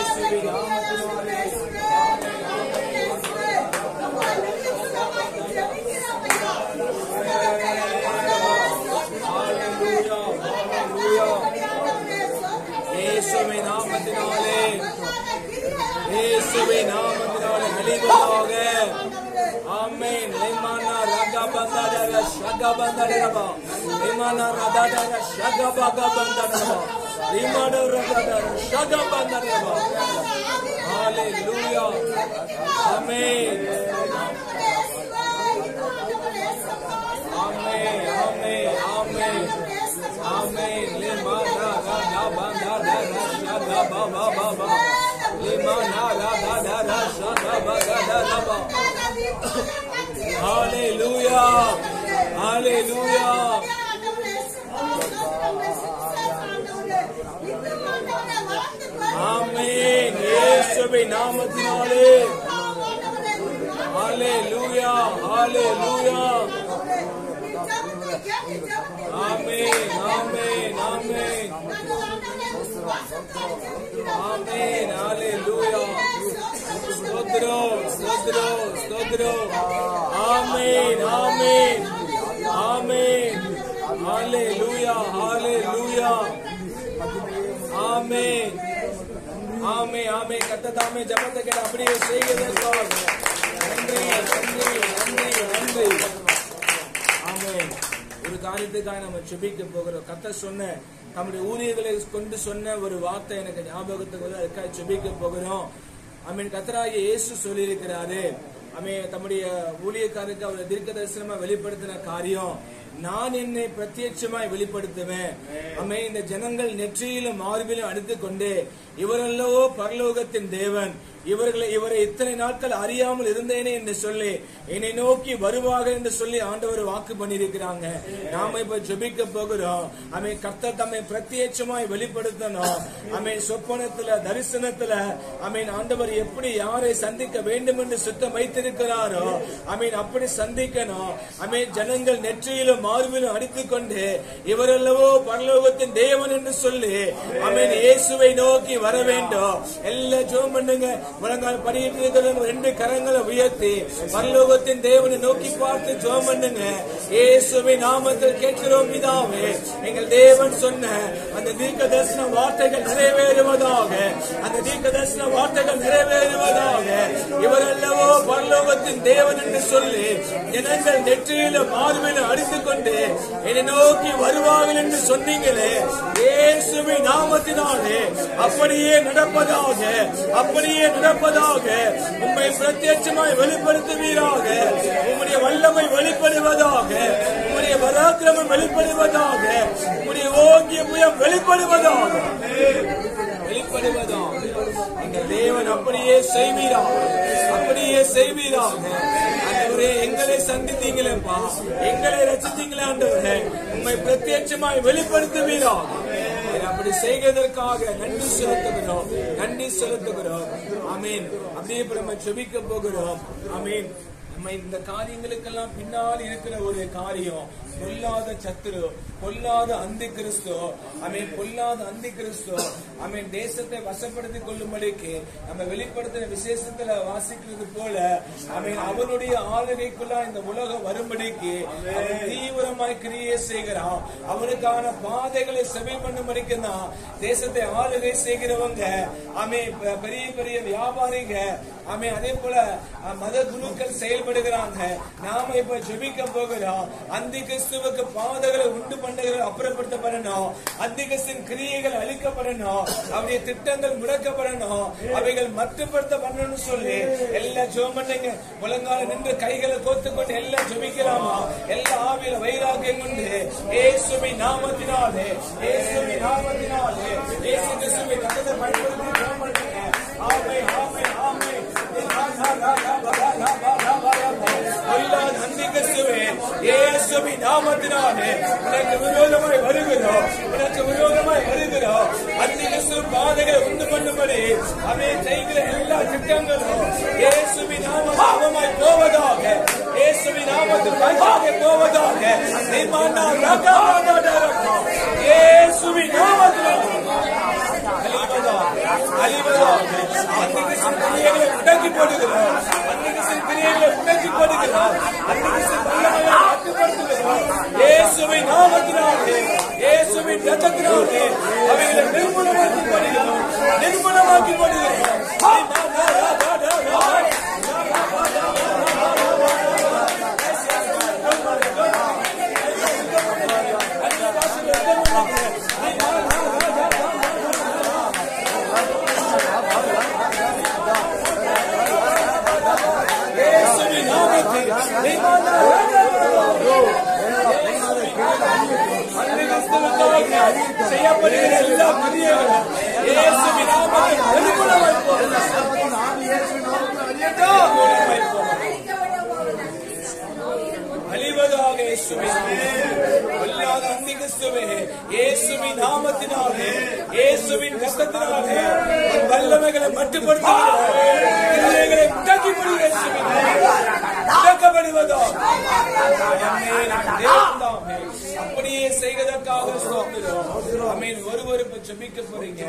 இயேசுவின் நாமத்தினாலே. இயேசுவின் நாமத்தினாலே, இயேசுவின் நாமத்தினாலே வெளிவதாக. ஆமென். லிமானா ராதா பாந்தா ராதா ஷகா பாந்தா ராதா லிமானா ராதா ராதா ஷகா பாகா பாந்தா ராதா லிமானா ராதா ஷகா பாந்தா ராதா. ஹalleluya. ஆமென். ஆமென், ஆமென், ஆமென், ஆமென். லிமானா ராதா பாந்தா ராதா ஷகா பாபா பாபா லிமானா ராதா ராதா ஷகா பாகா ராதா. ஹalleluya, ஹalleluya. ஆமென். நாமத்தினாலே. ஹalleluya ஹalleluya. ஆமென் ஆமென் ஆமென் ஆமென். ஹalleluya. ஸ்தோத்திரம் ஸ்தோத்திரம் ஸ்தோத்திரம். ஆமென் ஆமென் ஆமென். ஹalleluya ஹalleluya. ஆமென் ஆமென் ஆமென். கர்த்தர் தாமே ஜெபத்தை கேட்டு அப்படியே செய்கிறதற்காக நன்றி நன்றி நன்றி நன்றி. ஆமென். ஒரு காரியத்துக்காக நம்ம ஜெபிக்க போகிறோம். கர்த்தர் சொன்ன நம்முடைய ஊழியர்களை கொண்டு சொன்ன ஒரு வார்த்தை எனக்கு ஞாபகத்துக்கு வந்து அதுக்காக ஜெபிக்க போகிறோம். ஆமென். கர்த்தராகிய இயேசு சொல்லி இருக்கிறாரு. ஆமென். தம்முடைய ஊழியக்காரருக்கு அவர் தீர்க்க தரிசனமா வெளிப்படுத்தின காரியம், நான் என்னை பிரத்யட்சமாய் வெளிப்படுத்துவேன். ஆமென். இந்த ஜனங்கள் நெற்றியிலும் மார்பிலும் அடித்துக் கொண்டு இவரல்லவோ பரலோகத்தின் தேவன், இவரை இத்தனை நாட்கள் அறியாமல் இருந்தேனே என்று சொல்லி என்னை நோக்கி வருவாங்க என்று சொல்லி ஆண்டவர் வாக்கு பண்ணியிருக்கிறாங்க. நாம இப்ப ஜெபிக்க போகிறோம். ஆமென். கர்த்தர் தம்மை பிரத்யட்சமாய் வெளிப்படுத்தணும். ஆமென். சொப்பனத்துல தரிசனத்துல ஆமென் ஆண்டவர் எப்படி யாரை சந்திக்க வேண்டும் என்று சுத்தம் வைத்திருக்கிறாரோ ஆமென் அப்படி சந்திக்கணும். ஆமென். ஜனங்கள் நெற்றியிலும் மார்பிலும் அடித்துக் கொண்டு இவரல்லவோ பரலோகத்தின் தேவன் என்று சொல்லி ஆமென் இயேசுவை நோக்கி வர வேண்டும். எல்லா ஜெபம் பண்ணுங்க. முழங்கால் படியிட்டு இருக்கிற ரெண்டு கரங்களை உயர்த்தி பரலோகத்தின் தேவனை நோக்கி பார்த்து ஜெபம் பண்ணுங்க. இயேசுவின் நாமத்தில் கேட்கிறோம் பிதாவே. எங்கள் தேவன் சொன்ன அந்த தீர்க்க தரிசன வார்த்தைகள் நிறைவேறுவதாக, அந்த தீர்க்க தரிசன வார்த்தைகள் நிறைவேறுவதாக. இவரல்லவோ பரலோகத்தின் தேவன் என்று சொல்லி ஜனங்கள் நெற்றியிலும் மார்பிலும் அடித்துக் கொண்டு என்னை நோக்கி வருவார்கள் என்று சொன்னீங்களே, இயேசுவின் நாமத்தினாலே அப்படியே நடப்பதாக, அப்படியே நடப்பதாக. உம்மை பிரத்யட்சமாய் வெளிப்படுத்துவீராக. உம்முடைய வல்லமை வெளிப்படுவதாக. உம்முடைய பராக்கிரமம் வெளிப்படுவதாக. உம்முடைய ஓங்கிய புயம் வெளிப்படுவதாக வெளிப்படுவதாக. எங்கள் தேவன் அப்படியே செய்வீராக, அப்படியே செய்வீராக. ஆண்டவரே, எங்களை சந்தித்தீங்களேப்பா, எங்களை ரசித்தீங்களே ஆண்டவரே, உம்மை பிரத்யட்சமாய் வெளிப்படுத்துவீராக. அப்படி செய்வதற்காக நன்றி செலுத்துகிறோம், நன்றி செலுத்துகிறோம். ஆமீன். அப்படியே நம்ம ஜெபிக்க போகிறோம். ஆமீன். நம்ம இந்த காரியங்களுக்கெல்லாம் பின்னால் இருக்கிற ஒரு காரியம், பொல்லாத சத்துரு, பொல்லாத அந்தி கிறிஸ்து. ஆமீன். பொல்லாத அந்தி கிறிஸ்து ஆமீன் தேசத்தை வசப்படுத்திக் கொள்ளும்படிக்கு நம்ம வெளிப்படுத்தின விசேஷத்துல வாசிக்கிறது போல ஆமீன் அவனுடைய ஆளுகைக்குள்ள இந்த உலகம் வரும்படிக்கு அவன் தீவிரமாய் கிரியை செய்கிறான். அவனுக்கான பாதைகளை செவி பண்ணும்படிக்கு தான் தேசத்தை ஆளுகை செய்கிறவங்க ஆமீன் பெரிய பெரிய வியாபாரிங்க ஆமீன் அதே போல மத குருக்கள் செயல்படுகிறாங்க. நாம இப்ப ஜெபிக்க போகிறோம். அந்தி கிறிஸ்துவுக்கு பாதைகளை உண்டு பண்ணுகிற அப்புறப்படுத்தப்படணும். அந்தி கிறிஸ்துவின் கிரியைகள் அழிக்கப்படணும். அவருடைய திட்டங்கள் முடக்கப்படணும். அவைகள் மட்டுப்படுத்தப்படணும்னு சொல்லி எல்லாம் ஜெபம் பண்ணுங்க. முழங்கால நின்று கைகளை கோத்துக்கொண்டு எல்லாம் ஜெபிக்கலாமா? எல்லா ஆவியில வைராகியம் கொண்டு இயேசுவின் நாமத்தினாலே, இயேசுவின் நாமத்தினாலே, இயேசு கிறிஸ்துவின் ரத்தத்தை பயன்படுத்தி ஜெபம் பண்ணுங்க. ஆமென் ஆமென் ஆமென். இயேசுவின் நாமத்தினாலே உனக்கு விரோதமாய் வருகிறோம், உனக்கு விரோதமாய் வருகிறோம். அந்தி கிறிஸ்து பாதைகளை உண்டு பண்ணும்படி அவன் செய்கிற எல்லா திட்டங்களும் இயேசுவின் நாமமாய் போவதாக, இயேசுவின் நாமத்தில் போவதாக. இயேசுவின் நாமத்தினாலே உடக்கி போடுகிறோம், கிரியைகளை உடக்கி போடுகிறோம், இயேசுவின் நாமத்தினாலே, இயேசுவின் இரத்தத்தினாலே அவைகளை நிர்மூலமாக்கி போடுகிறோம், நிர்மூலமாக்கி போடுகிறோம். செய்யப்படுகிற எல்லா கிரியைகளும் இயேசுவின் நாமத்தில் வெளிப்படவாய் அழிவதாக. இயேசுவின் பொல்லாத அந்தி கிறிஸ்துவே, இயேசுவின் நாமத்தினாலே, இயேசுவின் கர்த்தத்தினாலே வல்லமைகளை மட்டுப்படுத்துகிறேன், முடக்கப்படுவதோ அப்படியே செய்வதற்காக ஒருவருக்கு ஜெபிக்க போறீங்க.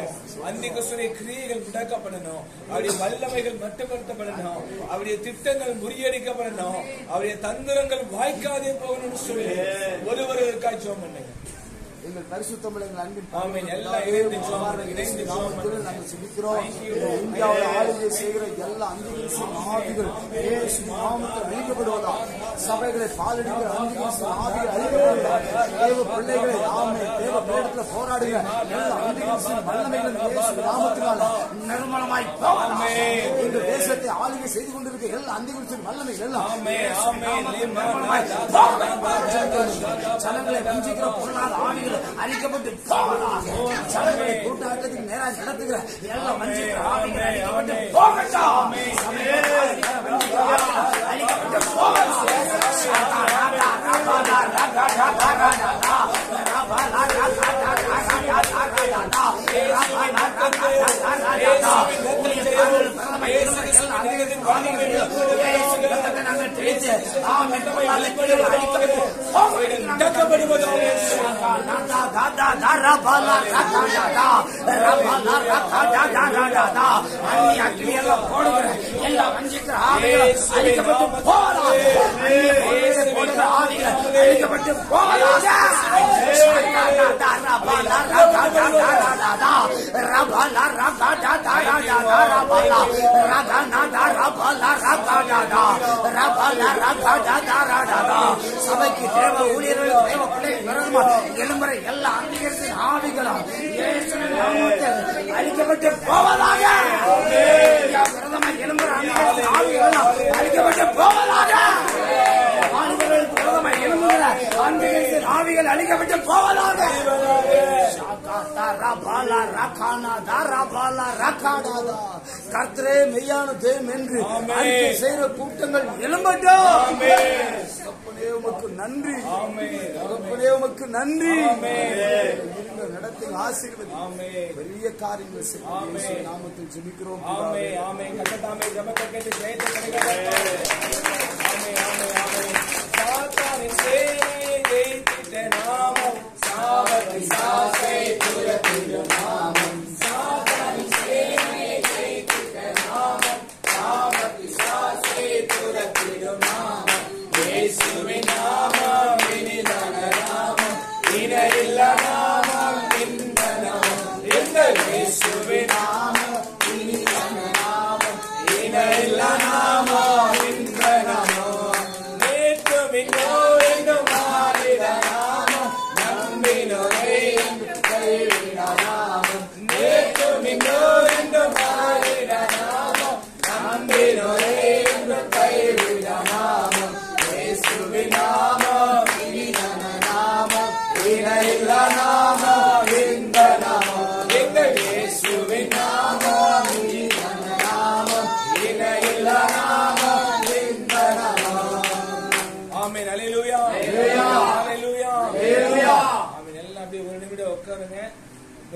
அந்தி கிறிஸ்துவின் கிரியைகள் முடக்கப்படணும், அவருடைய வல்லமைகள் மட்டுப்படுத்தப்படணும், அவருடைய திட்டங்கள் முறியடிக்கப்படணும், அவருடைய தந்திரங்கள் வாய்க்காதே போகணும்னு சொல்லி ஒருவருக்காய் ஜெபம் பண்ணுங்க. எங்கள் பரிசுத்தமிழ் எங்கள் அன்பின் ஆமென். எல்லாம் இணைந்து நாங்கள் செபிக்கிறோம். இந்தியாவில் ஆளுகை செய்கிற எல்லா அந்திகிறிஸ்து ஆவிகள் இயேசு நாமத்தில் அழிக்கப்படுவதா, சபைகளை பாலடிக்கிற அந்திகிறிஸ்து ஆவிகள் அழிக்கப்படுவதா, தேவ பிள்ளைகளை தேவ பிள்ளைகளை போராடுகிற எல்லா அந்திகிறிஸ்து வல்லமைகளும் இயேசு நாமத்தினால் நிர்மலமாய் எங்கள் தேசத்தை ஆளுகை செய்து கொண்டிருக்கிற எல்லா அந்திகிறிஸ்து வல்லமைகள் எல்லாம் ஜனங்களை வஞ்சிக்கிற பொருளாத ஆவிகள் அழிக்கப்பட்டு சபைகளை கூட்டாட்டத்துக்கு நேராக நடத்துகிற எல்லா வஞ்சிக்கிற ஆவிகள் அழிக்கப்பட்டு போகட்டும். அழிக்கப்பட்டு சபைக்கு தேவ ஊழியர்கள் தேவ பிள்ளைகள் எழும்புற எல்லா அந்திகிறிஸ்தின் ஆவிகளும் அழிக்கப்பட்டு போவதாக. எழும்புற அந்திகிறிஸ்தின் ஆவிகளும் அழிக்கப்பட்டு போவதாக. ஆவிகள் அழிக்கப்பட்டு போவதாக. கர்த்தரே மெய்யான தேவன் என்று அறிக்கை செய்கிற கூட்டங்கள் எழும்பட்டும். உமக்கு நன்றி, உமக்கு நன்றி. நடத்தை ஆசீர்வதி, பெரிய காரியங்கள் செய்ய நாமத்தில் ஜெபிக்கிறோம்.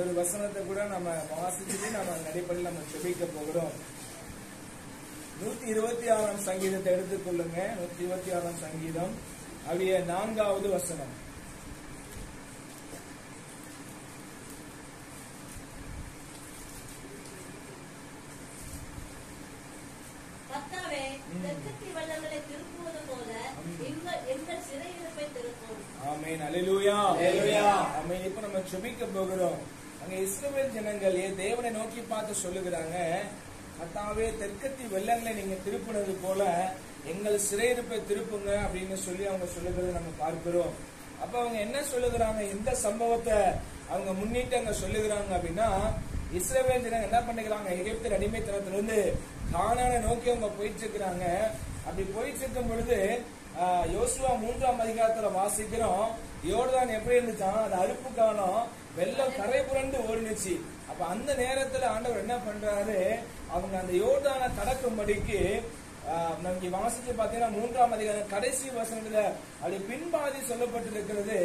ஒரு வசனத்தை கூட நம்ம வாசிச்சுட்டு நம்ம அடிப்படையில் நம்ம ஜெபிக்க போகிறோம். 126 சங்கீதத்தை எடுத்துக்கொள்ளுங்க. 126 சங்கீதம் அப்படியே 4வது வசனம். ஆமென். அல்லேலூயா. ஆமென். இப்ப நம்ம ஜெபிக்க போகிறோம். அங்க இஸ்ரவேல் ஜனங்கள் தேவனை நோக்கி பார்த்து சொல்லுகிறாங்க, கர்த்தாவே தெற்கத்தி வெள்ளங்களை நீங்க திருப்பினது போல எங்கள் சிறையிருப்பை திருப்புங்க அப்படின்னு சொல்லி அவங்க சொல்லுகிறத நம்ம பார்க்கிறோம். அப்ப அவங்க என்ன சொல்லுகிறாங்க, இந்த சம்பவத்தை அவங்க முன்னிட்டு அங்க சொல்லுகிறாங்க அப்படின்னா, இஸ்ரவேல் ஜனங்க என்ன பண்ணிக்கிறாங்க, எகிப்து அடிமைத்தனத்திலிருந்து கானானை நோக்கி அவங்க போயிட்டு இருக்கிறாங்க. அப்படி போயிட்டு இருக்கும் பொழுது யோசுவா 3ஆம் அதிகாரத்துல வாசிக்கிறோம், யோர்தான் எப்படி இருந்துச்சான், அது அறுப்பு காலம், வெள்ளம் கரை புரண்டு ஓடினுச்சு. அப்ப அந்த நேரத்துல ஆண்டவர் என்ன பண்றாரு, அவங்க அந்த யோர்தானை கடக்கும்படிக்கு நமக்கு வாசிச்சு பாத்தீங்கன்னா 3ஆம் அதிகாரம் கடைசி வசனத்துல அப்படி பின்பாதி சொல்லப்பட்டிருக்கிறது,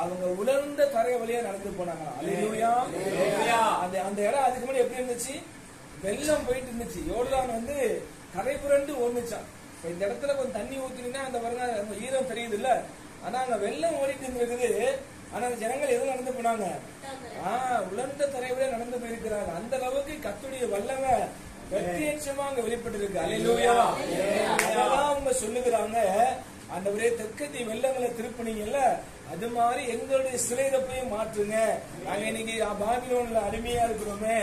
அவங்க உலர்ந்த தரை வழியா நடந்து போனாங்க. அல்லேலூயா. அந்த இடம் அதுக்கு முன்னாடி எப்படி இருந்துச்சு? வெள்ளம் போயிட்டு இருந்துச்சு. யோர்தான் வந்து கரை புரண்டு ஓடுச்சான். இந்த இடத்துல கொஞ்சம் தண்ணி ஊத்தினா அந்த பாருங்க ஈரம் தெரியுது இல்ல, ஆனா அங்க வெள்ளம் ஓடிட்டு இருந்திருக்குது. ஆனா அந்த ஜனங்கள் எதுவும் நடந்து போனாங்க? உலர்ந்த தரைவிட நடந்து போயிருக்கிறாங்க. அந்த அளவுக்கு கர்த்தருடைய வல்லமை பிரத்யட்சமா அங்க வெளிப்பட்டு இருக்கு. அல்லேலூயா. அதான் அவங்க சொல்லுகிறாங்க, ஆண்டவரே தெற்கத்தி வெள்ளங்களை திருப்பினீங்கல்ல, அது மாதிரி எங்களுடைய சிறையிறப்பையும் மாற்றுங்க. நாங்க இன்னைக்கு பாபிலோன்ல அடிமையா இருக்கிறோமே,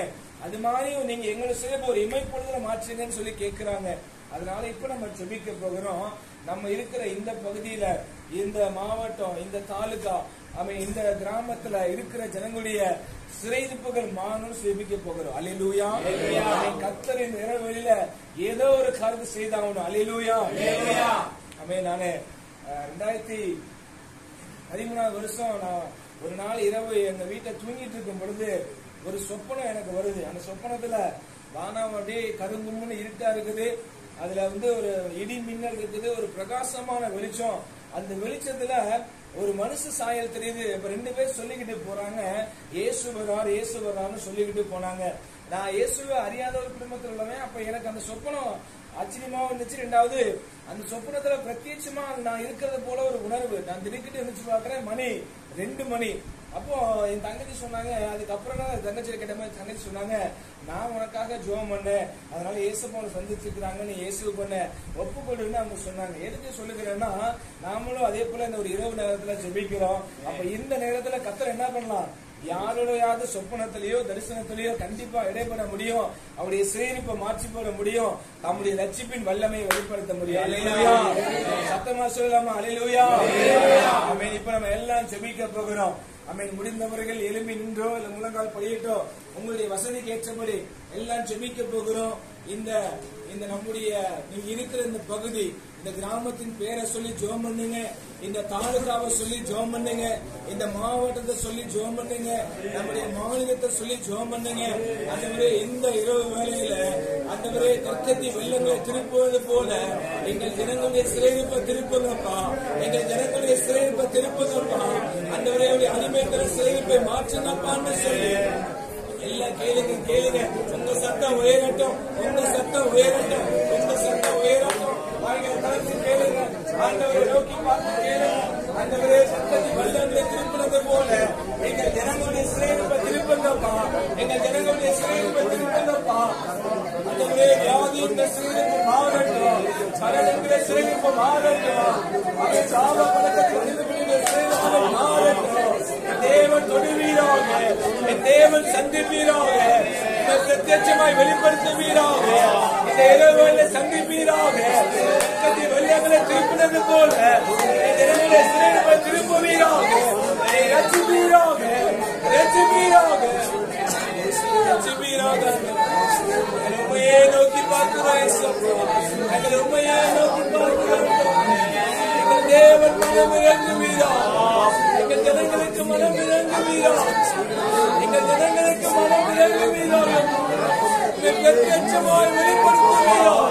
அது மாதிரி நீங்க எங்களை சிறைப்ப ஒரு இமைப்பொழுதுல மாற்றுங்கன்னு சொல்லி கேட்கிறாங்க. அதனால இப்ப நம்ம ஜெபிக்க போகிறோம். நம்ம இருக்கிற இந்த பகுதியில, இந்த மாவட்டம், இந்த தாலுகா, இந்த கிராமத்துல இருக்கிற ஜனங்களுடைய சிறையிருப்புகள் மாறணும்னு ஜெபிக்க போகிறோம். அல்லேலூயா. கர்த்தர் இந்த இரவுல ஏதோ ஒரு காரியத்தை செய்தாகணும். அல்லேலூயா. நானு 2013 வருஷம் நான் ஒரு நாள் இரவு எங்க வீட்டை தூங்கிட்டு இருக்கும் பொழுது ஒரு சொப்பனம் எனக்கு வருது. அந்த சொப்பனத்துல வானம் அப்படியே கருங்கும்னு இருட்டா இருக்குது. அதுல வந்து ஒரு இடி மின்னல் இருக்குது, ஒரு பிரகாசமான வெளிச்சம். அந்த வெளிச்சத்துல ஒரு மனுஷ சாயல் தெரியுது. இப்ப 2 பேர் சொல்லிக்கிட்டு போறாங்க, இயேசு வரார், இயேசு வரான்னு சொல்லிக்கிட்டு போனாங்க. நான் இயேசுவை அறியாத ஒரு குடும்பத்தில் உள்ளவன். அப்ப எனக்கு அந்த சொப்பனம் ஆச்சரியமா இருந்துச்சு. 2வது அந்த சொப்பனத்துல பிரத்யட்சமா நான் இருக்கிறது போல ஒரு உணர்வு. நான் திடுக்கிட்டு இருந்துச்சு பாக்குறேன், மணி 2 மணி. அப்போ என் தங்கச்சி சொன்னாங்க, அதுக்கப்புறம் தான் தங்கச்சி கேட்ட மாதிரி தங்கச்சி சொன்னாங்க, நான் உனக்காக ஜெபம் பண்ணேன், அதனால இயேசுவை சந்திச்சிருக்கிறாங்க, நீ இயேசு பண்ண ஒப்புக்கொடுன்னு அவங்க சொன்னாங்க. எதுக்கு சொல்லுகிறேன்னா, நாமளும் அதே போல இந்த ஒரு இரவு நேரத்துல ஜெபிக்கிறோம். அப்ப இந்த நேரத்துல கர்த்தர் என்ன பண்ணலாம்? யாரோடையாவது சொப்பனத்திலேயோ தரிசனத்திலேயோ கண்டிப்பா இடைபெற முடியும். அவருடைய சிறையிருப்பை மாற்றி போட முடியும். நம்முடைய ரட்சிப்பின் வல்லமையை வெளிப்படுத்த முடியும். அல்லேலூயா. சத்தமா சொல்லலாமா? அல்லேலூயா. ஆமென். இப்ப நம்ம எல்லாம் ஜெபிக்க போகிறோம். ஆமென். முடிந்தவர்கள் எழும்பி நின்றோ இல்ல முழங்கால் படியிட்டோ உங்களுடைய வசதிக்கு ஏற்றபடி எல்லாம் ஜெபிக்க போகிறோம். இந்த நம்முடைய நீங்க இருக்கிற இந்த பகுதி, இந்த கிராமத்தின் பேரை சொல்லி ஜெபம் பண்ணுங்க, இந்த தாலுகாவை சொல்லி ஜெபம் பண்ணுங்க, இந்த மாவட்டத்தை சொல்லி ஜெபம் பண்ணுங்க, நம்முடைய மாநிலத்தை சொல்லி ஜெபம் பண்ணுங்க. அந்தவரே இந்த இரவு வேளையில அந்தவரே தெற்கத்தி வெள்ளங்களை திருப்புவது போல எங்கள் ஜனங்களுடைய சிறையிருப்பை திருப்புங்கப்பா, எங்கள் ஜனங்களுடைய சிறையிருப்பை திருப்புங்கப்பா, அந்தவரே அடிமைத்தர சிறையிருப்பை மாற்றுங்கப்பான்னு சொல்லி எல்லாம் கேளுங்க கேளுங்க. உங்க சத்தம் உயரட்டும், உங்க சத்தம் உயரட்டும், உங்க சத்தம் உயரட்டும். கேளுங்க, ஆண்டவரை நோக்கி பார்த்து கேளுங்க. ஆண்டவரே சத்தத்தை வெள்ளங்களை திருப்பினது போல எங்கள் ஜனங்களுடைய சிறையிருப்பை திருப்பங்கப்பா, எங்கள் ஜனங்களுடைய சிறையிருப்பை திருப்பங்கப்பா. ஆண்டவரே வியாதியின் சிறையிருப்பு மாறட்டும், மரணங்கிற சிறையிருப்பு மாறட்டும், அவன் சாப பழக்கத்திலிருந்து சிறையிருப்பு மாறட்டும். தேவன் தொடுவீராக, தேவன் சந்திப்பீராக, பிரத்யட்சமாய் வெளிப்படுத்துவீராக, இந்த இரவுகளை சந்திப்பீராக. வெள்ளங்களை திருப்பினது போல சிறையிருப்பை திருப்புவீராக, ரட்சிப்பீராக, ரட்சிப்பீராக, ரட்சிப்பீராக. உண்மையே நோக்கி பார்க்கிறோம், எங்கள் உண்மையே நோக்கி பார்க்கிறோம். எங்கள் தேவன் மனம் இறங்குவீராக, எங்கள் ஜனங்களுக்கு மனம் இறங்குவீராக, எங்கள் ஜனங்களுக்கு மனம் இறங்குவீராக, பிரத்யட்சமாய் வெளிப்படுத்துவீராக.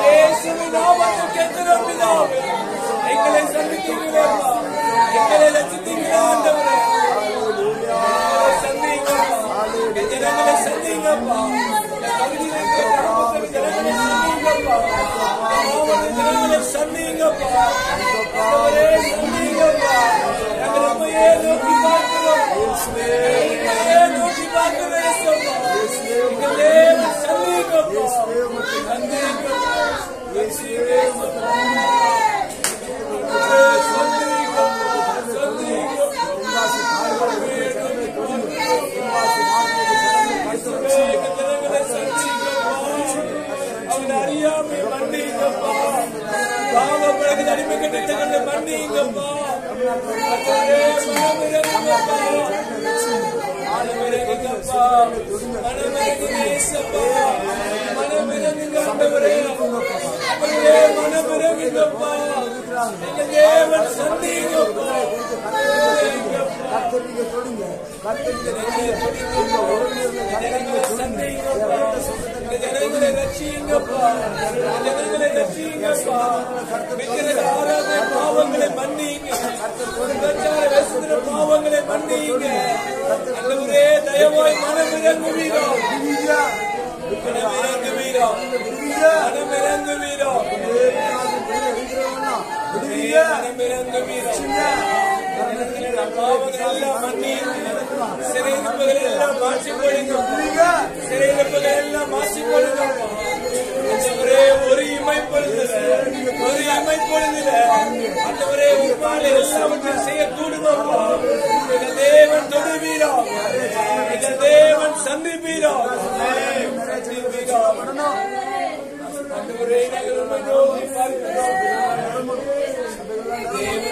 இயேசுவின் நாமத்தில் கேட்கிறோம் பிதாவே, எங்களை சந்தித்தீர்களா, எங்களை ரட்சித்தீர்களா ஆண்டவரே, சந்திங்கப்பா, எங்கள் ஜனங்களை சந்திங்கப்பா, ஜனங்களை சந்திங்கப்பா, சந்திங்கப்பா. நாங்கள் உண்மையே நோக்கி பார்க்கிறோம், நோக்கி பார்க்கிறோம். எங்கள் தேவன் சந்திங்கப்பா, சந்திங்கப்பா, அவன் அறியாமை மன்னிங்கப்பா, பாவப்பழக அடிமைக்கிட்ட மன்னிங்கப்பா, மனமிறங்குங்கப்பா, மனமிறங்குங்கப்பா, மனமிறங்குங்க ஆண்டவரே, மனமிறங்குங்கப்பா, எங்கள் தேவன் சந்திங்கப்பா. கர்த்தருக்கு தொடுங்க, கர்த்தருக்கு சந்திங்கப்பா, ஜனங்களை ரட்சியுங்கப்பா, ஜனங்களை ரட்சியுங்கப்பா. விக்கிரகாராத பாவங்களை மன்னியுங்க, விபச்சார வேஷத்துல பாவங்களை மன்னியுங்க. ஆண்டவரே தயவாய் மனமிரங்குவீராம், மனமிரங்குவீராம், மனமிரங்குவீராம், மனமிரங்குவீராம். பாவங்கள் எல்லாம் மன்னியுங்க, சிறையிருப்புகள் எல்லாம் மாற்றிக்கொள்ளுங்க, சிறையிருப்புகள் எல்லாம் மாற்றிக்கொள்ளுங்க. ஆண்டவரே ஒரு இமைப்பொழுதுல, ஒரு இமைப்பொழுதுல ஆண்டவரே உம்மாலே எல்லாவற்றையும் செய்யக்கூடுமப்பா. எங்கள் தேவன் தொடுவீராம், எங்கள் தேவன் சந்திப்பீராம், சந்திப்பீராம். ஆண்டவரே நாங்கள் உம்மை நோக்கி பார்க்கிறோம். தேவன்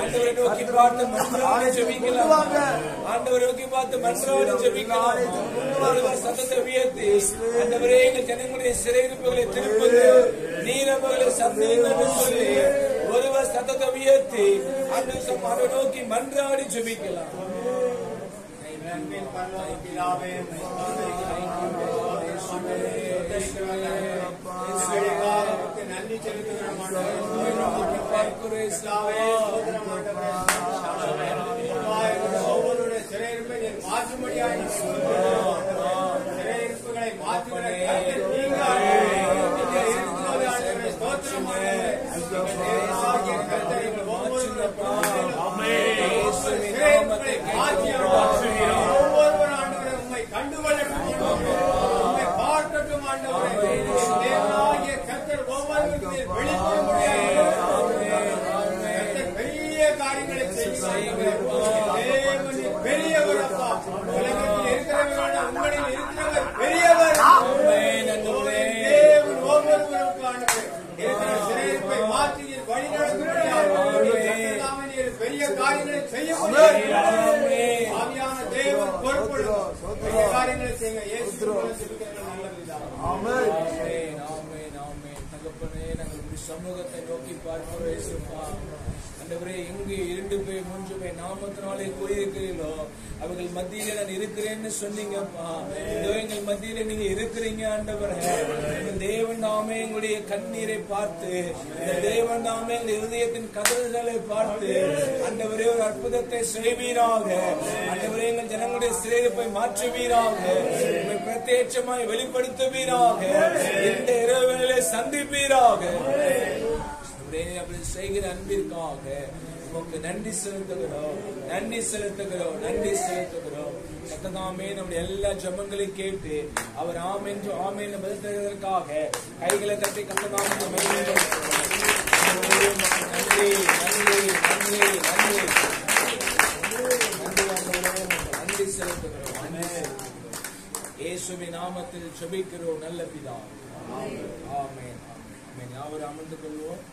ஆண்டவரை நோக்கி பார்த்து மன்றாடி ஜெபிக்கலாம், ஆண்டவரை நோக்கி பார்த்து மன்றாடி ஜெபிக்கலாம். ஒருவர் சத்தத்தை உயர்த்தி ஆண்டவரே எங்கள் ஜனங்களுடைய சிறையிருப்புகளை திருப்பது, நீரவர்களை சந்தியுங்கள் என்று சொல்லி ஒருவர் சத்தத்தை உயர்த்தி ஆண்டவரை நோக்கி மன்றாடி ஜெபிக்கலாம். நன்றி செலுத்துகிறோம். ஒவ்வொருடைய சிறையிருப்பை மாற்றும்படியாக சிறையிருப்புகளை மாற்றுகிற ஒவ்வொருவரும் ஆண்டவரை உண்மை கண்டுகொள்ளட்டும், உண்மை பார்க்கட்டும். ஆண்டவரை கர்த்தர் ஒவ்வொருவருக்கும் வெளிப்படும் பெரிய காரியங்களை செய்யுங்கள். பெரியவர் அப்பா, உலகத்தில் இருக்கிறவர்கள் உங்களில் இருக்கிறவர் பெரியவர். தேவன் ஒவ்வொருவருக்கும் ஆண்டவரை இருக்கிற சிறையிருப்பை மாற்றி வழி நடத்துகிறார். பெரிய காரியங்களை செய்ய முடியாது. ஆவியான தேவன் பொறுப்படுவோம், பெரிய காரியங்களை செய்யுங்க. தகப்பனே நாங்கள் சமூகத்தை நோக்கி பார்க்கிறோம். ஆண்டவரே எங்கு 2 பேர் 3 பேர் நாமத்தினாலே கூறியிருக்கிறீர்களோ அவர்கள் மத்தியில நான் இருக்கிறேன்னு சொன்னீங்கப்பா. இதோ எங்கள் மத்தியில நீங்க இருக்கிறீங்க ஆண்டவரே. தேவன் நாமே எங்களுடைய கண்ணீரை பார்த்து, இந்த தேவன் நாமே எங்கள் இருதயத்தின் கதறுதலை பார்த்து ஆண்டவரே ஒரு அற்புதத்தை செய்வீராக. ஆண்டவரே எங்கள் ஜனங்களுடைய சிறையிருப்பை மாற்றுவீராக, பிரத்யட்சமாய் வெளிப்படுத்துவீராக, இந்த இரவுகளிலே சந்திப்பீராக. அப்படி செய்கிற அன்பிற்காக உமக்கு நன்றி செலுத்துகிறோம், நன்றி செலுத்துகிறோம், நன்றி செலுத்துகிறோம். கர்த்ததாமே நம்முடைய எல்லா ஜெபங்களையும் கேட்டு அவர் ஆமென் ஆமென் பதில் தருவதற்காக கைகளை தட்டி கர்த்ததாமே நன்றி நன்றி நன்றி நன்றி நன்றி செலுத்துகிறோம். இயேசுவின் நாமத்தில் ஜெபிக்கிறோம் நல்ல பிதாவே. ஆமென். ஆமென். யாவரும் அமர்ந்து கொள்வோம்.